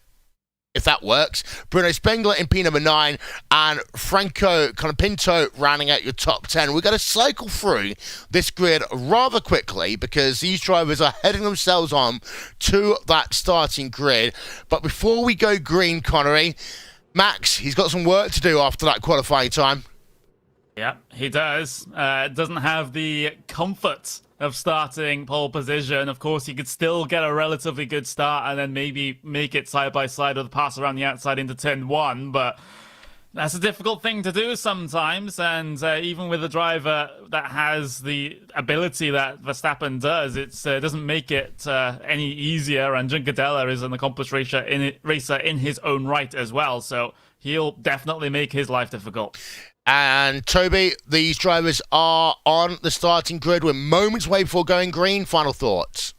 if that works, Bruno Spengler in P number 9, and Franco Colapinto rounding out your top 10. We're going to cycle through this grid rather quickly because these drivers are heading themselves on to that starting grid. But before we go green, Connery, Max, he's got some work to do after that qualifying time. Yeah, he does. Doesn't have the comfort of starting pole position. Of course, he could still get a relatively good start and then maybe make it side by side or the pass around the outside into turn 1, but that's a difficult thing to do sometimes, and even with a driver that has the ability that Verstappen does, it doesn't make it any easier, and Juncadella is an accomplished racer in his own right as well, so he'll definitely make his life difficult. And Toby, these drivers are on the starting grid. We're moments away before going green. Final thoughts?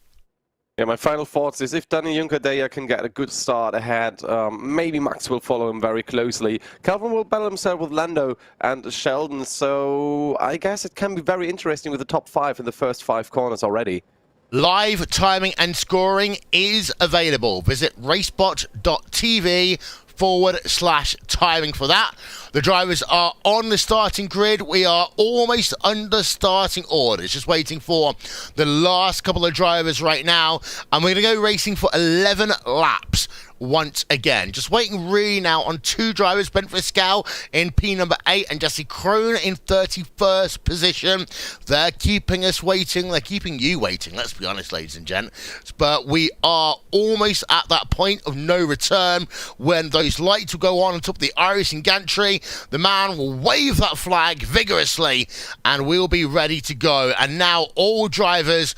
Yeah, my final thoughts is if Dani Juncadella can get a good start ahead, maybe Max will follow him very closely. Calvin will battle himself with Lando and Sheldon, so I guess it can be very interesting with the top 5 in the first 5 corners already. Live timing and scoring is available. Visit racebot.tv/timing for that. The drivers are on the starting grid. We are almost under starting orders, just waiting for the last couple of drivers right now, and we're going to go racing for 11 laps once again. Just waiting really now on 2 drivers, Bent Fiscal in P number 8 and Jesse Krohn in 31st position. They're keeping us waiting. They're keeping you waiting, let's be honest, ladies and gents. But we are almost at that point of no return when those lights will go on top of the iris and gantry. The man will wave that flag vigorously and we'll be ready to go. And now all drivers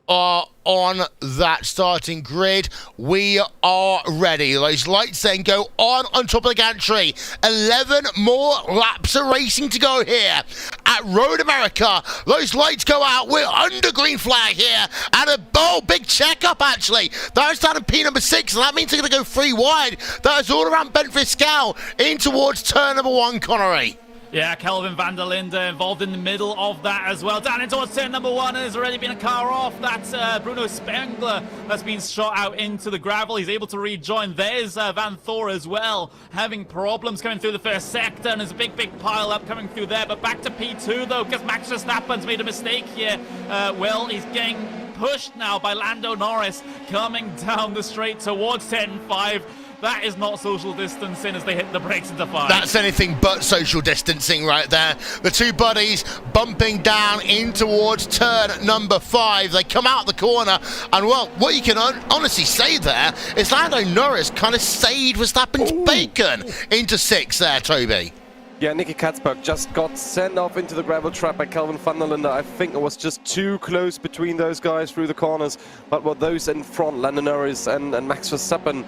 are on that starting grid. We are ready. Those lights then go on top of the gantry. 11 more laps of racing to go here at Road America. Those lights go out. We're under green flag here. And a big checkup, actually. That is down in P number 6, and that means they're going to go 3 wide. That is all around Bent Fiscal in towards turn number 1, Connery. Yeah, Kelvin van der Linde involved in the middle of that as well. Down into turn number 1, and there's already been a car off. That's Bruno Spengler that's been shot out into the gravel. He's able to rejoin. There's Van Thor as well, having problems coming through the first sector, and there's a big pile up coming through there. But back to P2, though, because Max Verstappen's made a mistake here. Well, he's getting pushed now by Lando Norris coming down the straight towards 10-5. That is not social distancing as they hit the brakes into 5. That's anything but social distancing right there. The two buddies bumping down in towards turn number 5. They come out the corner, and well, what you can honestly say there is Lando Norris kind of saved Verstappen's bacon into 6 there, Toby. Yeah, Nicky Katzberg just got sent off into the gravel trap by Kelvin van der Linde. I think it was just too close between those guys through the corners. But what those in front, Lando Norris and Max Verstappen,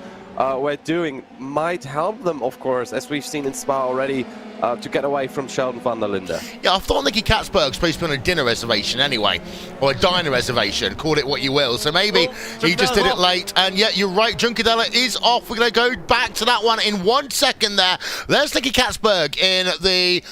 were doing might help them, of course, as we've seen in Spa already, to get away from Sheldon van der Linde. Yeah, I thought Nicky Katzberg's supposed to be on a dinner reservation anyway, or a diner reservation, call it what you will. So maybe he just did it late. And yeah, you're right, Juncadella is off. We're going to go back to that one in 1 second there. There's Nicky Katzberg in the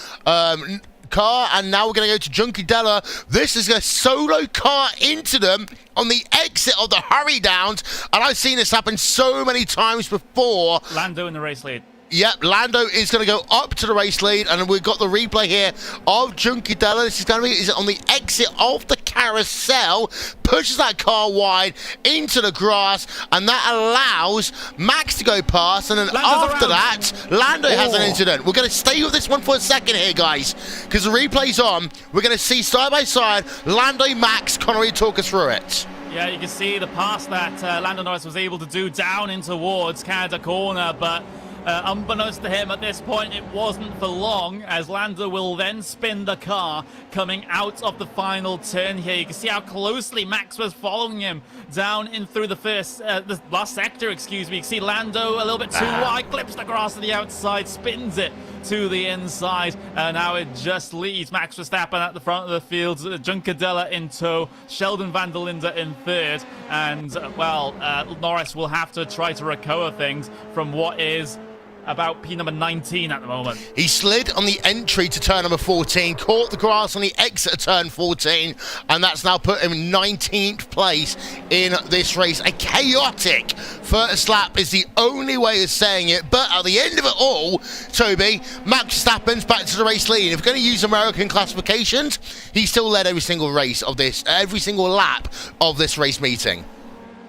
car, and now we're going to go to Juncadella. This is a solo car into them on the exit of the hurry downs, and I've seen this happen so many times before. Lando in the race lead. Yep, Lando is going to go up to the race lead, and we've got the replay here of Juncadella. This is going to be on the exit of the carousel, pushes that car wide into the grass, and that allows Max to go past, and then after that, Lando has an incident. We're going to stay with this one for a second here, guys, because the replay's on. We're going to see side by side Lando, Max. Connery, talk us through it. Yeah, you can see the pass that Lando Norris was able to do down in towards Canada corner, but unbeknownst to him at this point, it wasn't for long, as Lando will then spin the car coming out of the final turn here. You can see how closely Max was following him down in through the last sector, excuse me. You can see Lando a little bit too wide, clips the grass to the outside, spins it to the inside, and now it just leaves Max Verstappen at the front of the field, Juncadella in tow, Sheldon van der Linde in third, and well, Norris will have to try to recover things from what is about P number 19 at the moment. He slid on the entry to turn number 14, caught the grass on the exit of turn 14, and that's now put him in 19th place in this race. A chaotic first lap is the only way of saying it, but at the end of it all, Toby, Max Verstappen's back to the race lead. If we're going to use American classifications, he still led every single lap of this race meeting.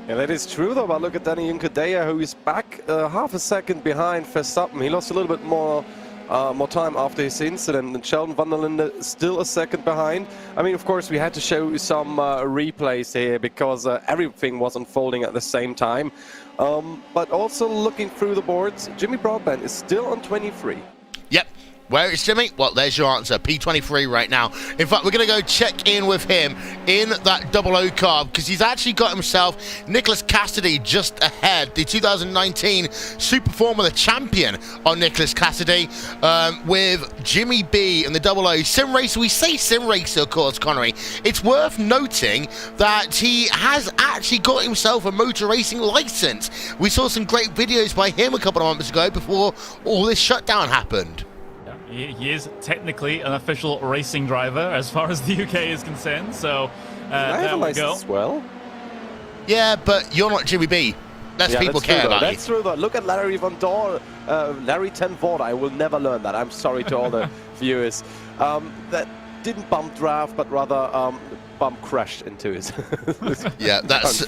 Yeah, that is true, though. But look at Dani Juncadella, who is back half a second behind Verstappen. He lost a little bit more time after his incident, and Sheldon van der Linde still a second behind. I mean, of course, we had to show some replays here because everything was unfolding at the same time. But also looking through the boards, Jimmy Broadbent is still on 23. Yep. Where is Jimmy? Well, there's your answer. P23 right now. In fact, we're going to go check in with him in that 00 car because he's actually got himself Nicholas Cassidy just ahead. The 2019 Super Formula champion on Nicholas Cassidy with Jimmy B in the 00 sim racer. We say sim racer, of course, Connery. It's worth noting that he has actually got himself a motor racing license. We saw some great videos by him a couple of months ago before all this shutdown happened. He is technically an official racing driver as far as the UK is concerned, so there we go. As well. Yeah, but you're not Jimmy B. Less people care about you. That's true, though. Look at Larry Larry Ten Voorde. I will never learn that. I'm sorry to all the viewers. That didn't bump draft, but rather bump crashed into his. Yeah, that's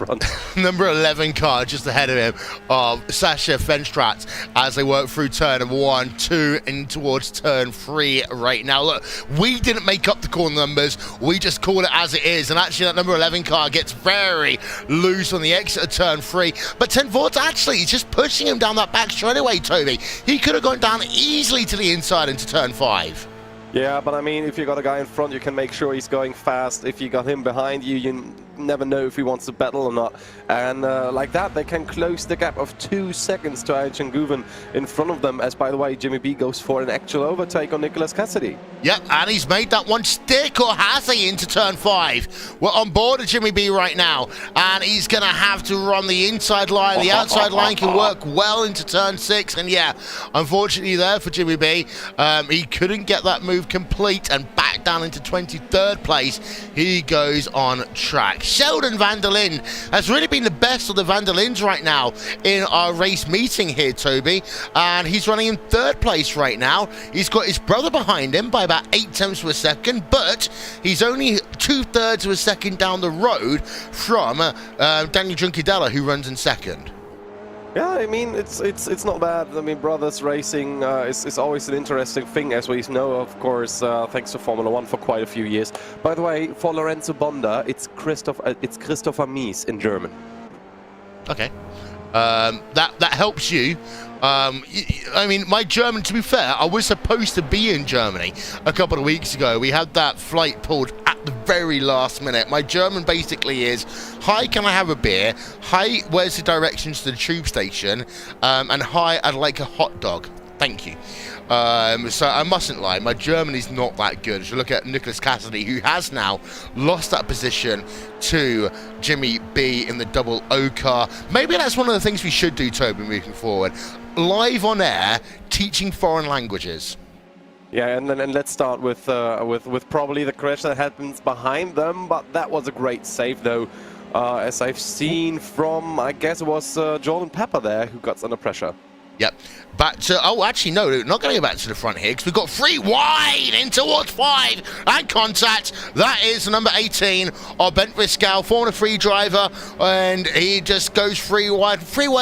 number 11 car just ahead of him of Sasha Fenstratz as they work through turn number 1, 2, and towards turn 3 right now. Look, we didn't make up the corner numbers, we just call it as it is, and actually that number 11 car gets very loose on the exit of turn 3, but Ten Voorde actually is just pushing him down that back straightaway, Toby. He could have gone down easily to the inside into turn 5. Yeah, but I mean, if you got a guy in front, you can make sure he's going fast. If you got him behind you, you never know if he wants to battle or not. And like that, they can close the gap of 2 seconds to Ayhan Guven in front of them. As, by the way, Jimmy B goes for an actual overtake on Nicholas Cassidy. Yep, and he's made that one stick, or has he, into turn 5. We're on board of Jimmy B right now, and he's going to have to run the inside line. The outside line can work well into turn 6, and yeah, unfortunately there for Jimmy B, he couldn't get that move complete, and back down into 23rd place he goes on track. Sheldon van der Linde has really been the best of the van der Lindes right now in our race meeting here, Toby, and he's running in 3rd place right now. He's got his brother behind him by about 8 tenths of a second, but he's only 2/3 of a second down the road from Dani Juncadella, who runs in 2nd. Yeah, I mean, it's not bad. I mean, brothers racing is always an interesting thing, as we know, of course, thanks to Formula One for quite a few years. By the way, for Lorenzo Bonda, it's Christopher Mies in German. Okay. That helps you. I mean, my German, to be fair, I was supposed to be in Germany a couple of weeks ago. We had that flight pulled at the very last minute. My German basically is, hi, can I have a beer? Hi, where's the directions to the tube station? And hi, I'd like a hot dog. Thank you. So I mustn't lie, my German is not that good. As you look at Nicholas Cassidy, who has now lost that position to Jimmy B in the double O car. Maybe that's one of the things we should do, Toby, moving forward. Live on air, teaching foreign languages. Yeah, and let's start with probably the crash that happens behind them, but that was a great save, though. As I've seen from, I guess it was Jordan Pepper there, who got under pressure. Yep. Back to, oh, actually, no, not going to go back to the front here because we've got 3 wide in towards 5 and contact. That is number 18 of Bent Viscal, Formula 3 driver, and he just goes 3 wide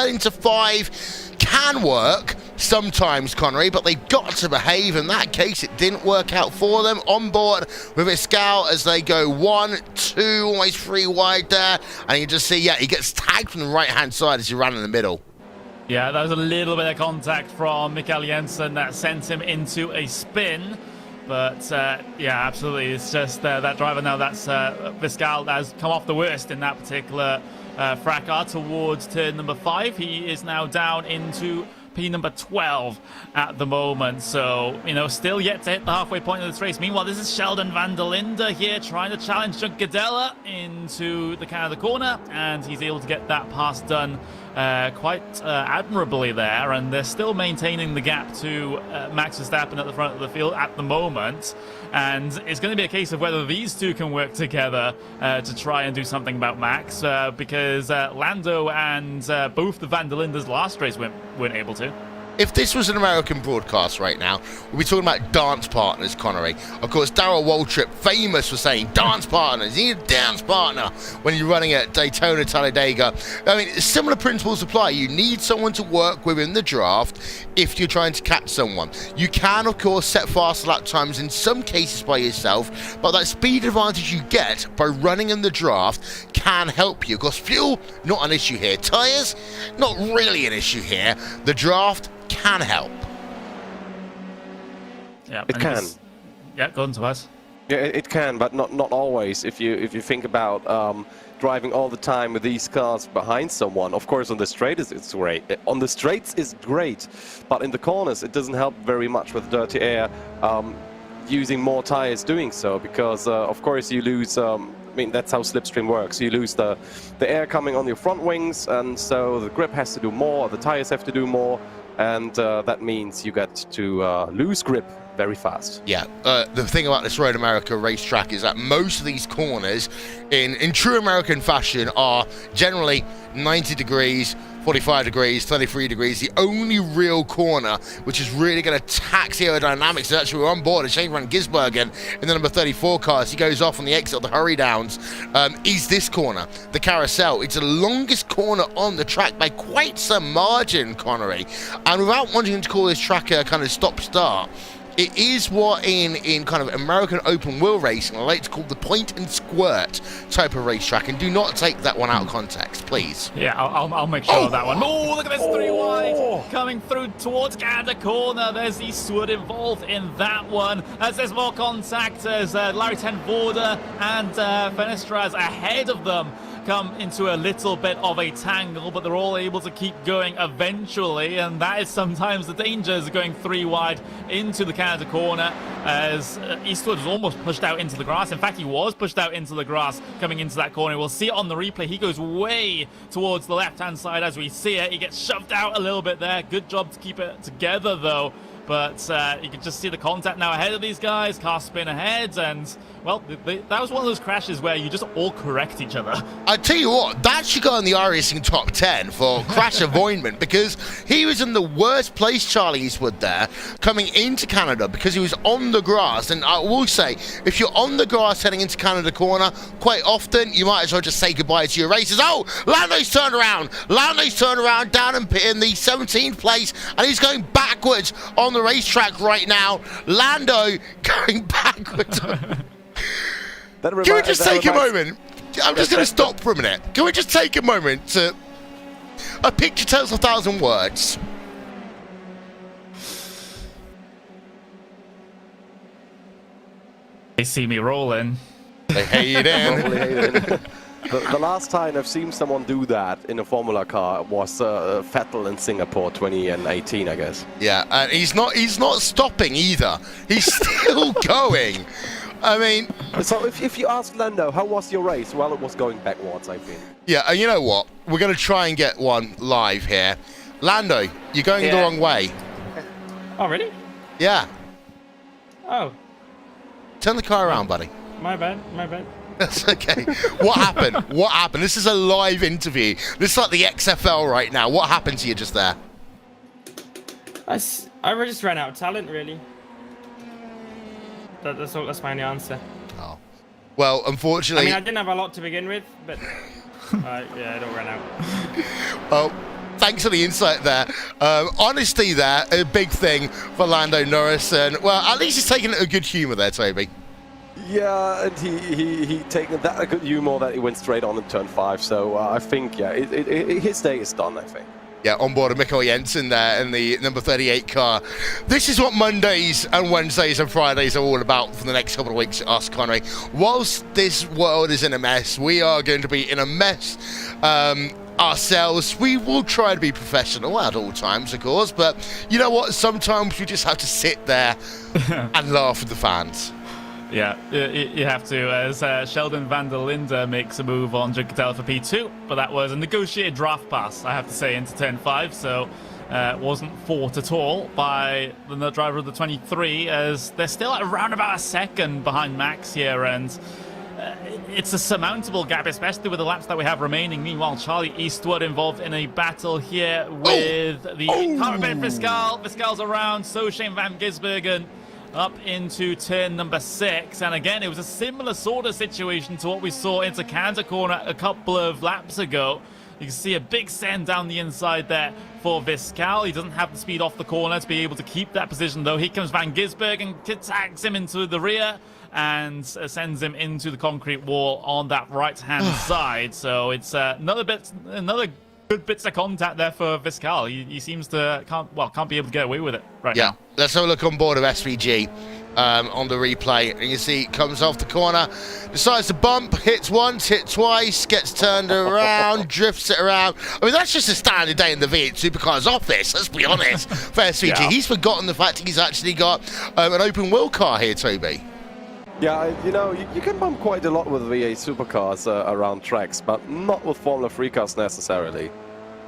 into 5. Can work sometimes, Connery, but they've got to behave. In that case, it didn't work out for them. On board with Viscal as they go 1, 2, almost 3 wide there, and you just see, yeah, he gets tagged from the right-hand side as he ran in the middle. Yeah, that was a little bit of contact from Mikael Jensen that sent him into a spin. But, yeah, absolutely. It's just that driver now, that's Viscal, has come off the worst in that particular fracas towards turn number 5. He is now down into P number 12 at the moment. So, you know, still yet to hit the halfway point of this race. Meanwhile, this is Sheldon van der Linde here trying to challenge Juncadella into the Canada corner. And he's able to get that pass done quite admirably there, and they're still maintaining the gap to Max Verstappen at the front of the field at the moment, and it's going to be a case of whether these two can work together to try and do something about Max, because Lando and both the Van der Lindes last race weren't able to. If this was an American broadcast right now, we'd be talking about dance partners, Connery. Of course, Darrell Waltrip, famous for saying dance partners. You need a dance partner when you're running at Daytona, Talladega. I mean, similar principles apply. You need someone to work with in the draft if you're trying to catch someone. You can, of course, set fast lap times in some cases by yourself, but that speed advantage you get by running in the draft can help you. Of course, fuel, not an issue here. Tyres, not really an issue here. The draft can help. Yeah, it can. Yeah, go on to us. Yeah, it can, but not always. If you think about driving all the time with these cars behind someone, of course on the straight it's great. On the straights is great, but in the corners it doesn't help very much with dirty air. Using more tires doing so, because of course you lose. I mean, that's how slipstream works. You lose the air coming on your front wings, and so the grip has to do more, the tires have to do more, and that means you get to lose grip very fast. Yeah, the thing about this Road America racetrack is that most of these corners, in true American fashion, are generally 90 degrees, 45 degrees, 33 degrees. The only real corner which is really going to tax the aerodynamics is actually on board is Shane Van Gisbergen in the number 34 car as he goes off on the exit of the hurry downs. Is this corner, the carousel. It's the longest corner on the track by quite some margin, Connery. And without wanting to call this track a kind of stop-start, it is what in kind of American open wheel racing I like to call the point and squirt type of racetrack, and do not take that one out of context, please. Yeah, I'll make sure of that one. Oh, look at this 3 wide coming through towards Canada corner. There's Eastwood involved in that one. As there's more contact as Larry Ten Voorde and Fenestras ahead of them come into a little bit of a tangle, but they're all able to keep going eventually, and that is sometimes the dangers of going 3 wide into the Canada corner, as Eastwood was almost pushed out into the grass. In fact, he was pushed out into the grass coming into that corner. We'll see it on the replay. He goes way towards the left-hand side as we see it. He gets shoved out a little bit there. Good job to keep it together, though. But you can just see the contact now ahead of these guys, car spin ahead, and, well, that was one of those crashes where you just all correct each other. I tell you what, that should go in the iRacing top 10 for crash avoidment, because he was in the worst place, Charlie Eastwood, there, coming into Canada, because he was on the grass. And I will say, if you're on the grass heading into Canada corner, quite often you might as well just say goodbye to your races. Oh, Lando's turned around. Lando's turned around down in the 17th place, and he's going backwards on the racetrack right now. Lando going backwards. Can we just take a moment? I'm just going to stop for a minute. Can we just take a moment to... A picture tells 1,000 words. They see me rolling. They hate it. The last time I've seen someone do that in a Formula car was Vettel in Singapore 2018, I guess. Yeah, and he's not stopping either. He's still going. I mean... So if you ask Lando, how was your race? Well, it was going backwards, I think. Yeah, and you know what? We're going to try and get one live here. Lando, you're going the wrong way. Oh, really? Yeah. Oh. Turn the car around, buddy. My bad. That's okay. What happened? What happened? This is a live interview. This is like the XFL right now. What happened to you just there? I just ran out of talent, really. That's all. That's my only answer. Oh. Well, unfortunately... I mean, I didn't have a lot to begin with, but... yeah, it all ran out. Well, thanks for the insight there. Honesty there, a big thing for Lando Norris. And, well, at least he's taking it a good humour there, Toby. Yeah, and he taken that a good humor that he went straight on in turn 5. So I think, yeah, his day is done, I think. Yeah, on board of Mikkel Jensen there in the number 38 car. This is what Mondays and Wednesdays and Fridays are all about for the next couple of weeks at us, Connery. Whilst this world is in a mess, we are going to be in a mess ourselves. We will try to be professional at all times, of course, but you know what? Sometimes we just have to sit there and laugh with the fans. Yeah, you have to, as Sheldon van der Linde makes a move on Juncadella for P2, but that was a negotiated draft pass, I have to say, into turn 5, so wasn't fought at all by the driver of the 23, as they're still at around about a second behind Max here, and it's a surmountable gap, especially with the laps that we have remaining. Meanwhile, Charlie Eastwood involved in a battle here with the Carbon Fiscal. Fiscal's around, so Shane van Gisbergen up into turn number 6, and again it was a similar sort of situation to what we saw into Canada corner a couple of laps ago. You can see a big send down the inside there for Fiscal. He doesn't have the speed off the corner to be able to keep that position, though. Here comes Van Gisbergen and tags him into the rear and sends him into the concrete wall on that right hand side. So it's another good bits of contact there for Fiscal. He seems to can't be able to get away with it right now. Let's have a look on board of SVG on the replay, and you see comes off the corner, decides to bump, hits once, hit twice, gets turned around, drifts it around. I mean, that's just a standard day in the V8 Supercars office, let's be honest, for SVG. Yeah. He's forgotten the fact he's actually got an open wheel car here, Toby. Yeah, you know, you can bump quite a lot with V8 Supercars around tracks, but not with Formula 3 cars necessarily.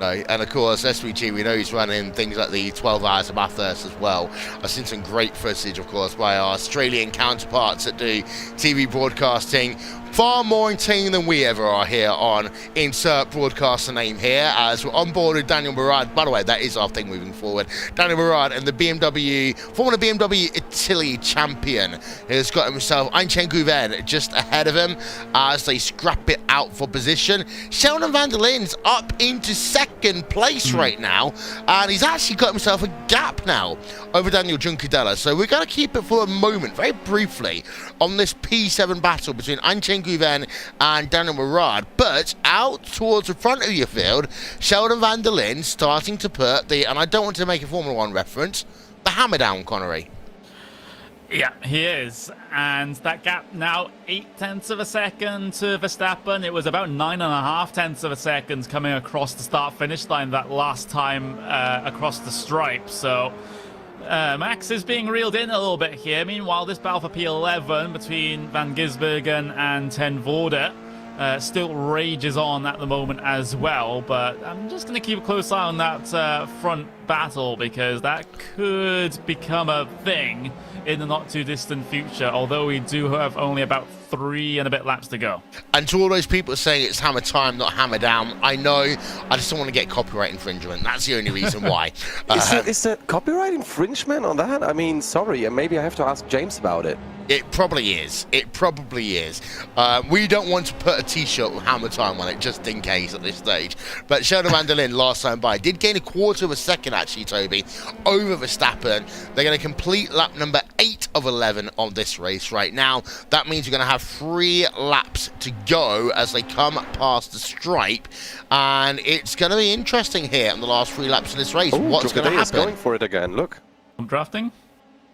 No, and of course, SVG, we know he's running things like the 12 Hours of Bathurst as well. I've seen some great footage, of course, by our Australian counterparts that do TV broadcasting. Far more entertaining than we ever are here on Insert Broadcaster Name here, as we're on board with Daniel Murad. By the way, that is our thing moving forward. Daniel Murad and the former BMW Italy champion, has got himself Einchen Guven just ahead of him as they scrap it out for position. Sheldon van der Linde's up into second place right now, and he's actually got himself a gap now over Daniel Juncadella. So we're going to keep it for a moment, very briefly, on this P7 battle between Einchen Guven and Daniel Murad, but out towards the front of your field, Sheldon van der Linde starting to put the, and I don't want to make a Formula 1 reference, the hammer down, Connery. Yeah, he is, and that gap now 0.8 of a second to Verstappen. It was about 9.5 of a second coming across the start-finish line that last time across the stripe, so Max is being reeled in a little bit here. Meanwhile, this battle for P11 between Van Gisbergen and Ten Voorde still rages on at the moment as well, but I'm just going to keep a close eye on that front battle, because that could become a thing in the not too distant future, although we do have only about 3 and a bit laps to go. And to all those people saying it's hammer time, not hammer down, I know, I just don't want to get copyright infringement. That's the only reason why. Is there copyright infringement on that? I mean, sorry, maybe I have to ask James about it. It probably is. It probably is. We don't want to put a t-shirt with hammer time on it, just in case at this stage. But Sheldon van der Linde, last time by, did gain a quarter of a second, actually, Toby, over Verstappen. They're going to complete lap number 8 of 11 on this race right now. That means you're going to have 3 laps to go as they come past the stripe. And it's going to be interesting here in the last 3 laps of this race. Ooh, What's going to happen? Going for it again, look. I'm drafting.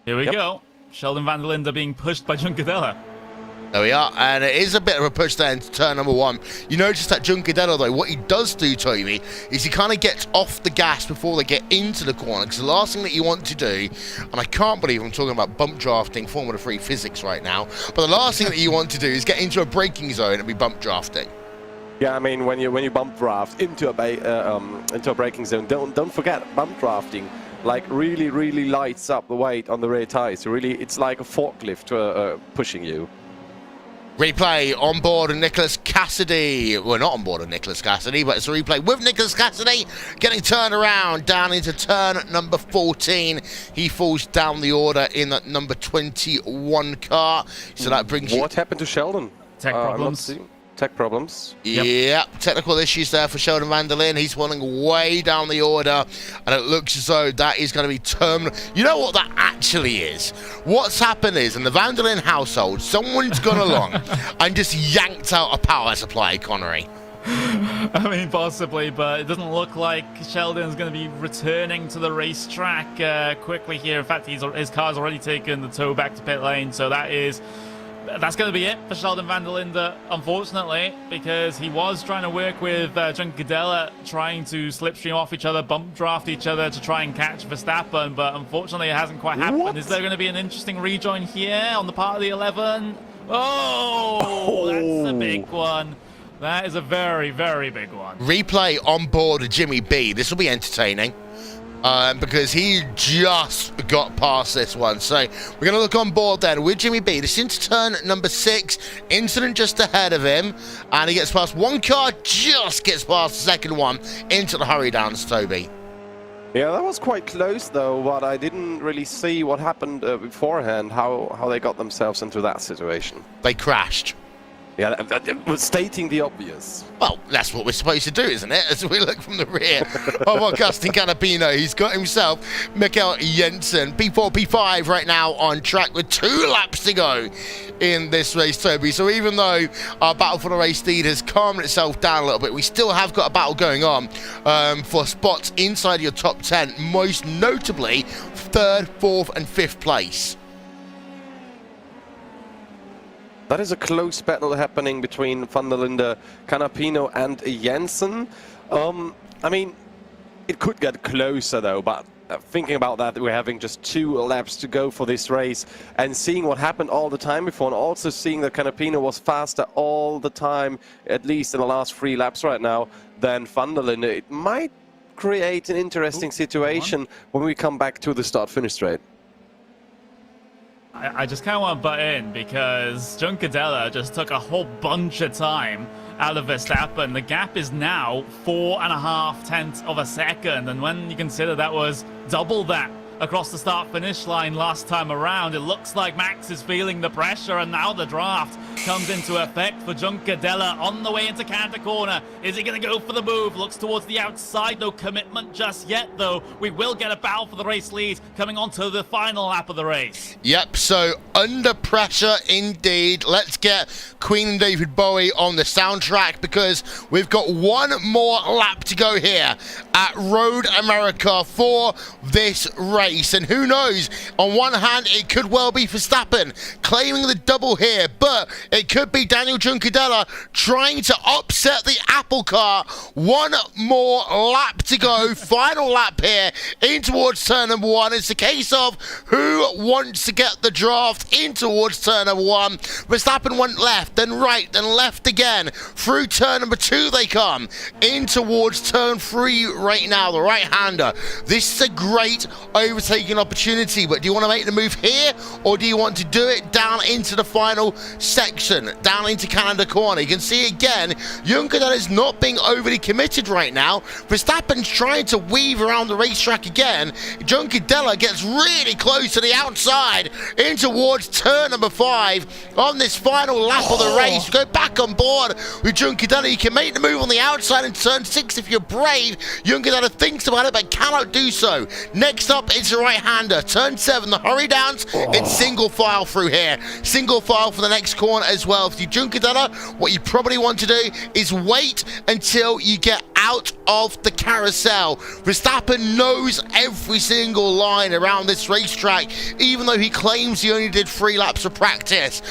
Here we go. Sheldon van der Linde being pushed by Juncadella. There we are, and it is a bit of a push there into turn number 1. You notice that Juncadella, though, what he does do, Toby, is he kind of gets off the gas before they get into the corner, because the last thing that you want to do, and I can't believe I'm talking about bump drafting Formula 3 physics right now, but the last thing that you want to do is get into a braking zone and be bump drafting. Yeah, I mean, when you bump draft into a braking zone, don't forget bump drafting. Like really lights up the weight on the rear tires. It's like a forklift pushing you. Replay on board of Nicholas Cassidy. Well, not on board of Nicholas Cassidy, but it's a replay with Nicholas Cassidy getting turned around down into turn number 14. He falls down the order in that number 21 car. So that brings you... What happened to Sheldon? Tech problems. Tech problems. Yep, technical issues there for Sheldon van der Linde. He's falling way down the order, and it looks as though that is going to be terminal. You know what that actually is? What's happened is, in the van der Linde household, someone's gone along and just yanked out a power supply, Connery. I mean, possibly, but it doesn't look like Sheldon's going to be returning to the racetrack quickly here. In fact, his car's already taken the tow back to pit lane, so that's going to be it for Sheldon van der Linde, unfortunately, because he was trying to work with Juncadella, trying to slipstream off each other, bump draft each other to try and catch Verstappen, but unfortunately it hasn't quite happened. What? Is there going to be an interesting rejoin here on the part of the 11? Oh, that's a big one. That is a very, very big one. Replay on board of Jimmy B. This will be entertaining. Because he just got past this one. So we're going to look on board then with Jimmy B. This is into turn number 6. Incident just ahead of him. And he gets past one car, just gets past the second one into the hurry downs, Toby. Yeah, that was quite close though, but I didn't really see what happened beforehand, how they got themselves into that situation. They crashed. Yeah, that was stating the obvious. Well, that's what we're supposed to do, isn't it? As we look from the rear of Augustin Canapino, he's got himself Mikkel Jensen, P4, P5 right now on track with 2 laps to go in this race, Toby. So even though our battle for the race lead has calmed itself down a little bit, we still have got a battle going on for spots inside your top 10, most notably 3rd, 4th and 5th place. That is a close battle happening between van der Linde, Canapino and Jensen. I mean, it could get closer though, but thinking about that, we're having just 2 laps to go for this race and seeing what happened all the time before, and also seeing that Canapino was faster all the time, at least in the last 3 laps right now, than van der Linde. It might create an interesting situation when we come back to the start-finish straight. I just kind of want to butt in because Juncadella just took a whole bunch of time out of Verstappen. The gap is now 4.5 tenths of a second, and when you consider that was double that across the start-finish line last time around, it looks like Max is feeling the pressure, and now the draft comes into effect for Juncadella on the way into Canter corner. Is he going to go for the move? Looks towards the outside, no commitment just yet, though. We will get a battle for the race lead coming on to the final lap of the race. Yep, so under pressure indeed. Let's get Queen and David Bowie on the soundtrack, because we've got 1 more lap to go here at Road America for this race. race, and who knows, on one hand it could well be Verstappen claiming the double here, but it could be Daniel Juncadella trying to upset the apple cart. One more lap to go, final lap here in towards turn number 1. It's a case of who wants to get the draft in towards turn number 1. Verstappen went left, then right, then left again. Through turn number 2 they come, in towards turn 3 right now, the right-hander. This is a great overtaking opportunity, but do you want to make the move here, or do you want to do it down into the final section, down into Canada corner? You can see again, Juncadella is not being overly committed right now. Verstappen's trying to weave around the racetrack again. Juncadella gets really close to the outside, in towards turn number 5 on this final lap of the race. Go back on board with Juncadella. You can make the move on the outside in turn 6 if you're brave. Juncadella thinks about it but cannot do so. Next up, it's a right-hander. Turn 7, the hurry downs. It's single file through here. Single file for the next corner as well. For Juncadella, what you probably want to do is wait until you get out of the carousel. Verstappen knows every single line around this racetrack, even though he claims he only did 3 laps of practice.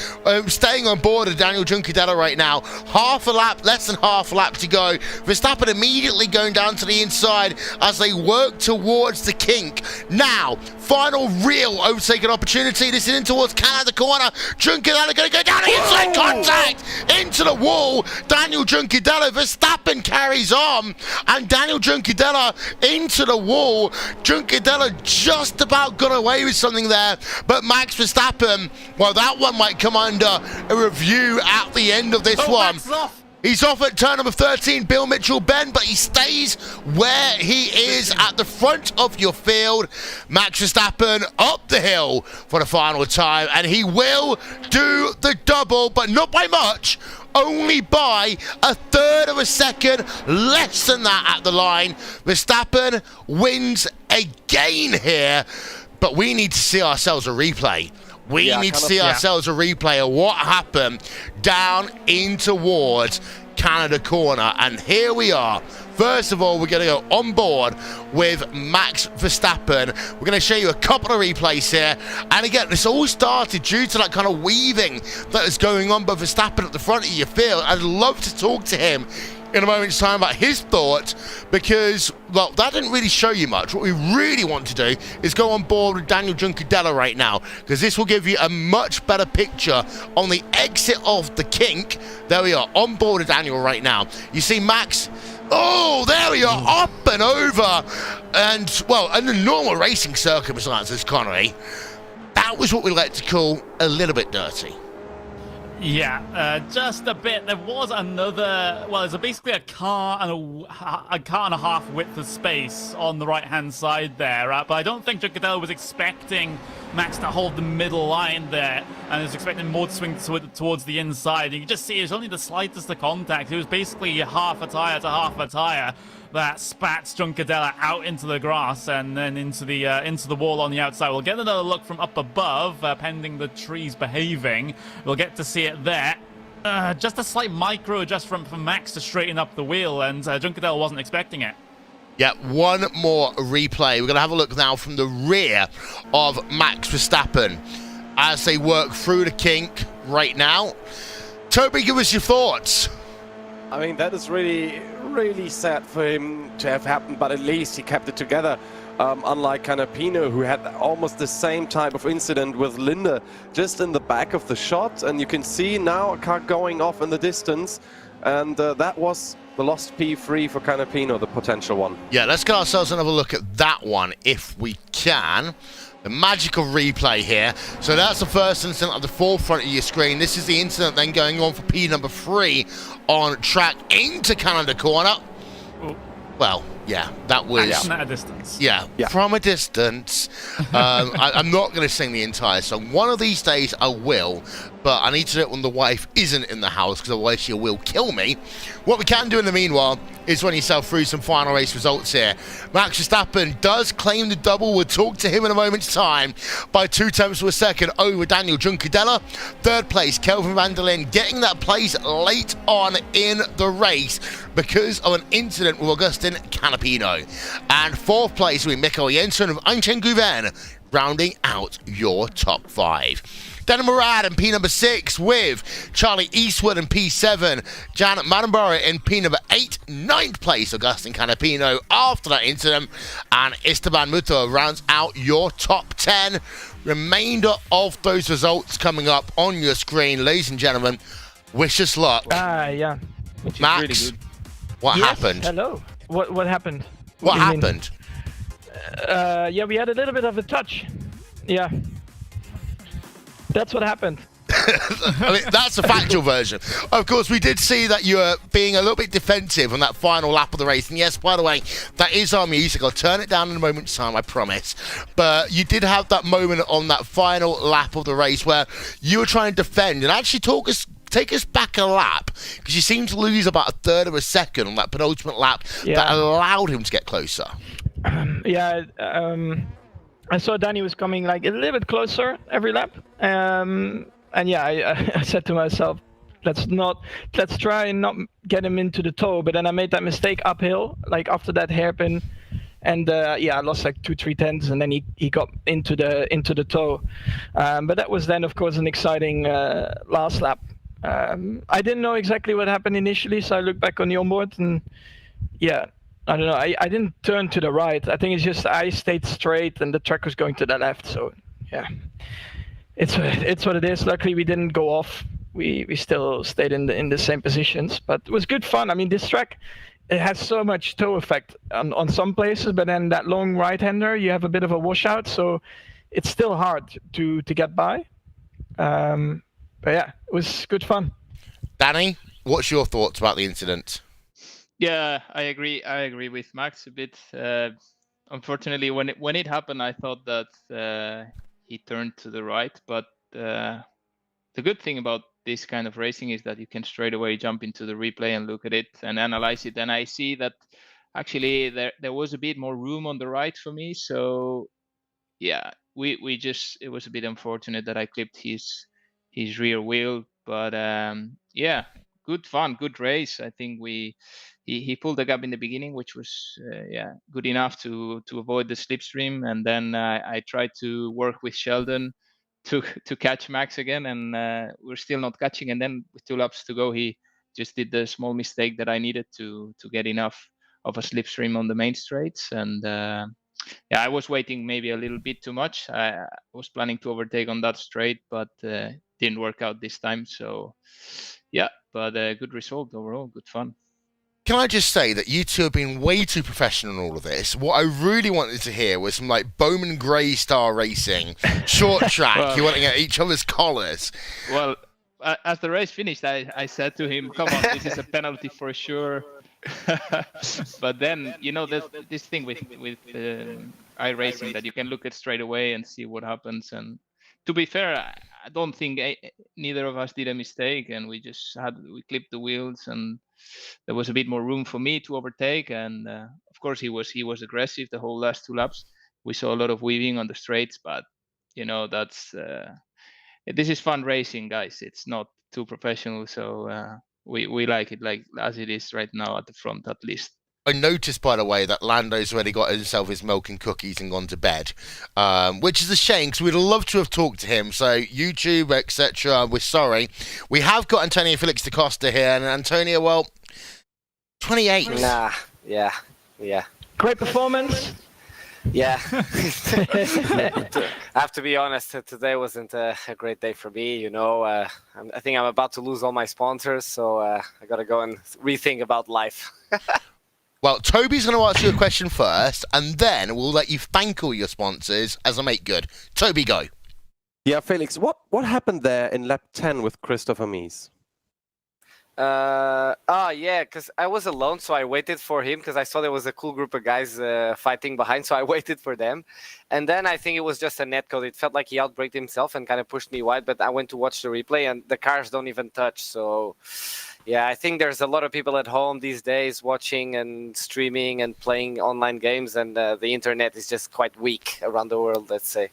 Staying on board of Daniel Juncadella right now. Half a lap, less than half a lap to go. Verstappen immediately going down to the inside as they work towards the kink. Now, final real overtaking opportunity. This is in towards Canada corner. Juncadella going to go down the inside, contact into the wall. Daniel Juncadella, Verstappen carries on, and Daniel Juncadella into the wall. Juncadella just about got away with something there, but Max Verstappen, well, that one might come under a review at the end of this one. He's off at turn number 13, Bill Mitchell Ben, but he stays where he is at the front of your field. Max Verstappen up the hill for the final time, and he will do the double, but not by much. Only by a third of a second less than that at the line. Verstappen wins again here, but we need to see ourselves a replay. We need to see ourselves a replay of what happened down in towards Canada corner. And here we are. First of all, we're going to go on board with Max Verstappen. We're going to show you a couple of replays here. And again, this all started due to that kind of weaving that is going on by Verstappen at the front of your field. I'd love to talk to him in a moment's time about his thoughts, because, well, that didn't really show you much. What we really want to do is go on board with Daniel Juncadella right now, because this will give you a much better picture on the exit of the kink. There we are, on board with Daniel right now. You see Max, oh, there we are, up and over. And, well, in the normal racing circumstances, Connery, that was what we like to call a little bit dirty. Yeah, just a bit. There was another, well, there's basically a car and a half width of space on the right-hand side there, but I don't think Juncadella was expecting Max to hold the middle line there, and was expecting more to swing towards the inside. You can just see it was only the slightest of contact. It was basically half a tire to half a tire that spats Juncadella out into the grass and then into the wall on the outside. We'll get another look from up above, pending the trees behaving. We'll get to see it there. Just a slight micro adjustment from Max to straighten up the wheel, and Juncadella wasn't expecting it. Yeah, one more replay. We're going to have a look now from the rear of Max Verstappen as they work through the kink right now. Toby, give us your thoughts. I mean, that is really sad for him to have happened, but at least he kept it together. Unlike Canapino, who had almost the same type of incident with Linda just in the back of the shot. And you can see now a car going off in the distance. And that was the lost P3 for Canapino, the potential one. Yeah, let's get ourselves another look at that one if we can. The magical replay here. So that's the first incident at the forefront of your screen. This is the incident then going on for P number 3 on track into Canada corner. Well, yeah, that was... From at a distance. Yeah, from a distance. I'm not going to sing the entire song. One of these days I will. but I need to do it when the wife isn't in the house, because otherwise she will kill me. What we can do in the meanwhile is run yourself through some final race results here. Max Verstappen does claim the double. We'll talk to him in a moment's time. By 2/10 of a second over Dani Juncadella. Third place, Kelvin van der Linde, getting that place late on in the race because of an incident with Augustin Canapino. And fourth place will be Mikkel Jensen of Eindhoven, rounding out your top 5. Denham Murad in P number 6 with Charlie Eastwood in P7, Janet Madenborough in P number 8, 9th place Augustin Canapino after that incident, and Esteban Muto rounds out your top 10. Remainder of those results coming up on your screen, ladies and gentlemen. Wish us luck. Yeah. Max, really good. what Yes, happened? Hello. What happened? What do you mean? happened? Yeah, we had a little bit of a touch. Yeah. That's what happened. I mean, that's the factual version. Of course, we did see that you were being a little bit defensive on that final lap of the race. And yes, by the way, that is our music. I'll turn it down in a moment's time, I promise. But you did have that moment on that final lap of the race where you were trying to defend and actually take us back a lap, because you seemed to lose about a third of a second on that penultimate lap that allowed him to get closer. Yeah. I saw Danny was coming like a little bit closer every lap. And yeah, I said to myself, let's try and not get him into the toe. But then I made that mistake uphill, like after that hairpin, and yeah, I lost like 2-3 tenths, and then he got into the toe. But that was then, of course, an exciting last lap. I didn't know exactly what happened initially, so I looked back on the onboard, and yeah, I don't know. I didn't turn to the right. I think it's just I stayed straight, and the track was going to the left. So yeah. It's what it is. Luckily, we didn't go off. We still stayed in the same positions, but it was good fun. I mean, this track, it has so much toe effect on some places, but then that long right-hander, you have a bit of a washout, so it's still hard to get by. But yeah, it was good fun. Danny, what's your thoughts about the incident? Yeah, I agree. I agree with Max a bit. Unfortunately, when it happened, I thought that he turned to the right. But the good thing about this kind of racing is that you can straight away jump into the replay and look at it and analyze it. And I see that actually there was a bit more room on the right for me. So yeah, it was a bit unfortunate that I clipped his rear wheel. But yeah, good fun, good race. I think he pulled the gap in the beginning, which was good enough to avoid the slipstream, and then I tried to work with Sheldon to catch Max again, and we're still not catching. And then with 2 laps to go, he just did the small mistake that I needed to get enough of a slipstream on the main straights. And yeah, I was waiting maybe a little bit too much. I was planning to overtake on that straight, but didn't work out this time. So yeah, but good result overall, good fun. Can I just say that you two have been way too professional in all of this? What I really wanted to hear was some like Bowman Gray style racing, short track, Well, you're wanting at each other's collars. Well, as the race finished, I said to him, come on, this is a penalty for sure. But then, you know, this thing with iRacing that you can look at straight away and see what happens. And to be fair, I don't think neither of us did a mistake, and we clipped the wheels, and there was a bit more room for me to overtake. And of course, he was aggressive the whole last 2 laps. We saw a lot of weaving on the straights, but you know, that's this is fun racing, guys. It's not too professional, so we like it like as it is right now at the front, at least. I noticed, by the way, that Lando's already got himself his milk and cookies and gone to bed, which is a shame because we'd love to have talked to him. So YouTube, etc. We're sorry. We have got Antonio Felix da Costa here, and Antonio, well, 28. Nah, yeah. Great performance. Yeah. I have to be honest, today wasn't a great day for me. You know, I think I'm about to lose all my sponsors, so I got to go and rethink about life. Well, Toby's going to ask you a question first, and then we'll let you thank all your sponsors as a make good. Toby, go. Yeah, Felix, what happened there in lap 10 with Christopher Mies? Yeah, because I was alone, so I waited for him because I saw there was a cool group of guys fighting behind, so I waited for them. And then I think it was just a netcode. It felt like he outbraked himself and kind of pushed me wide, but I went to watch the replay and the cars don't even touch. So yeah, I think there's a lot of people at home these days watching and streaming and playing online games, and the internet is just quite weak around the world, let's say.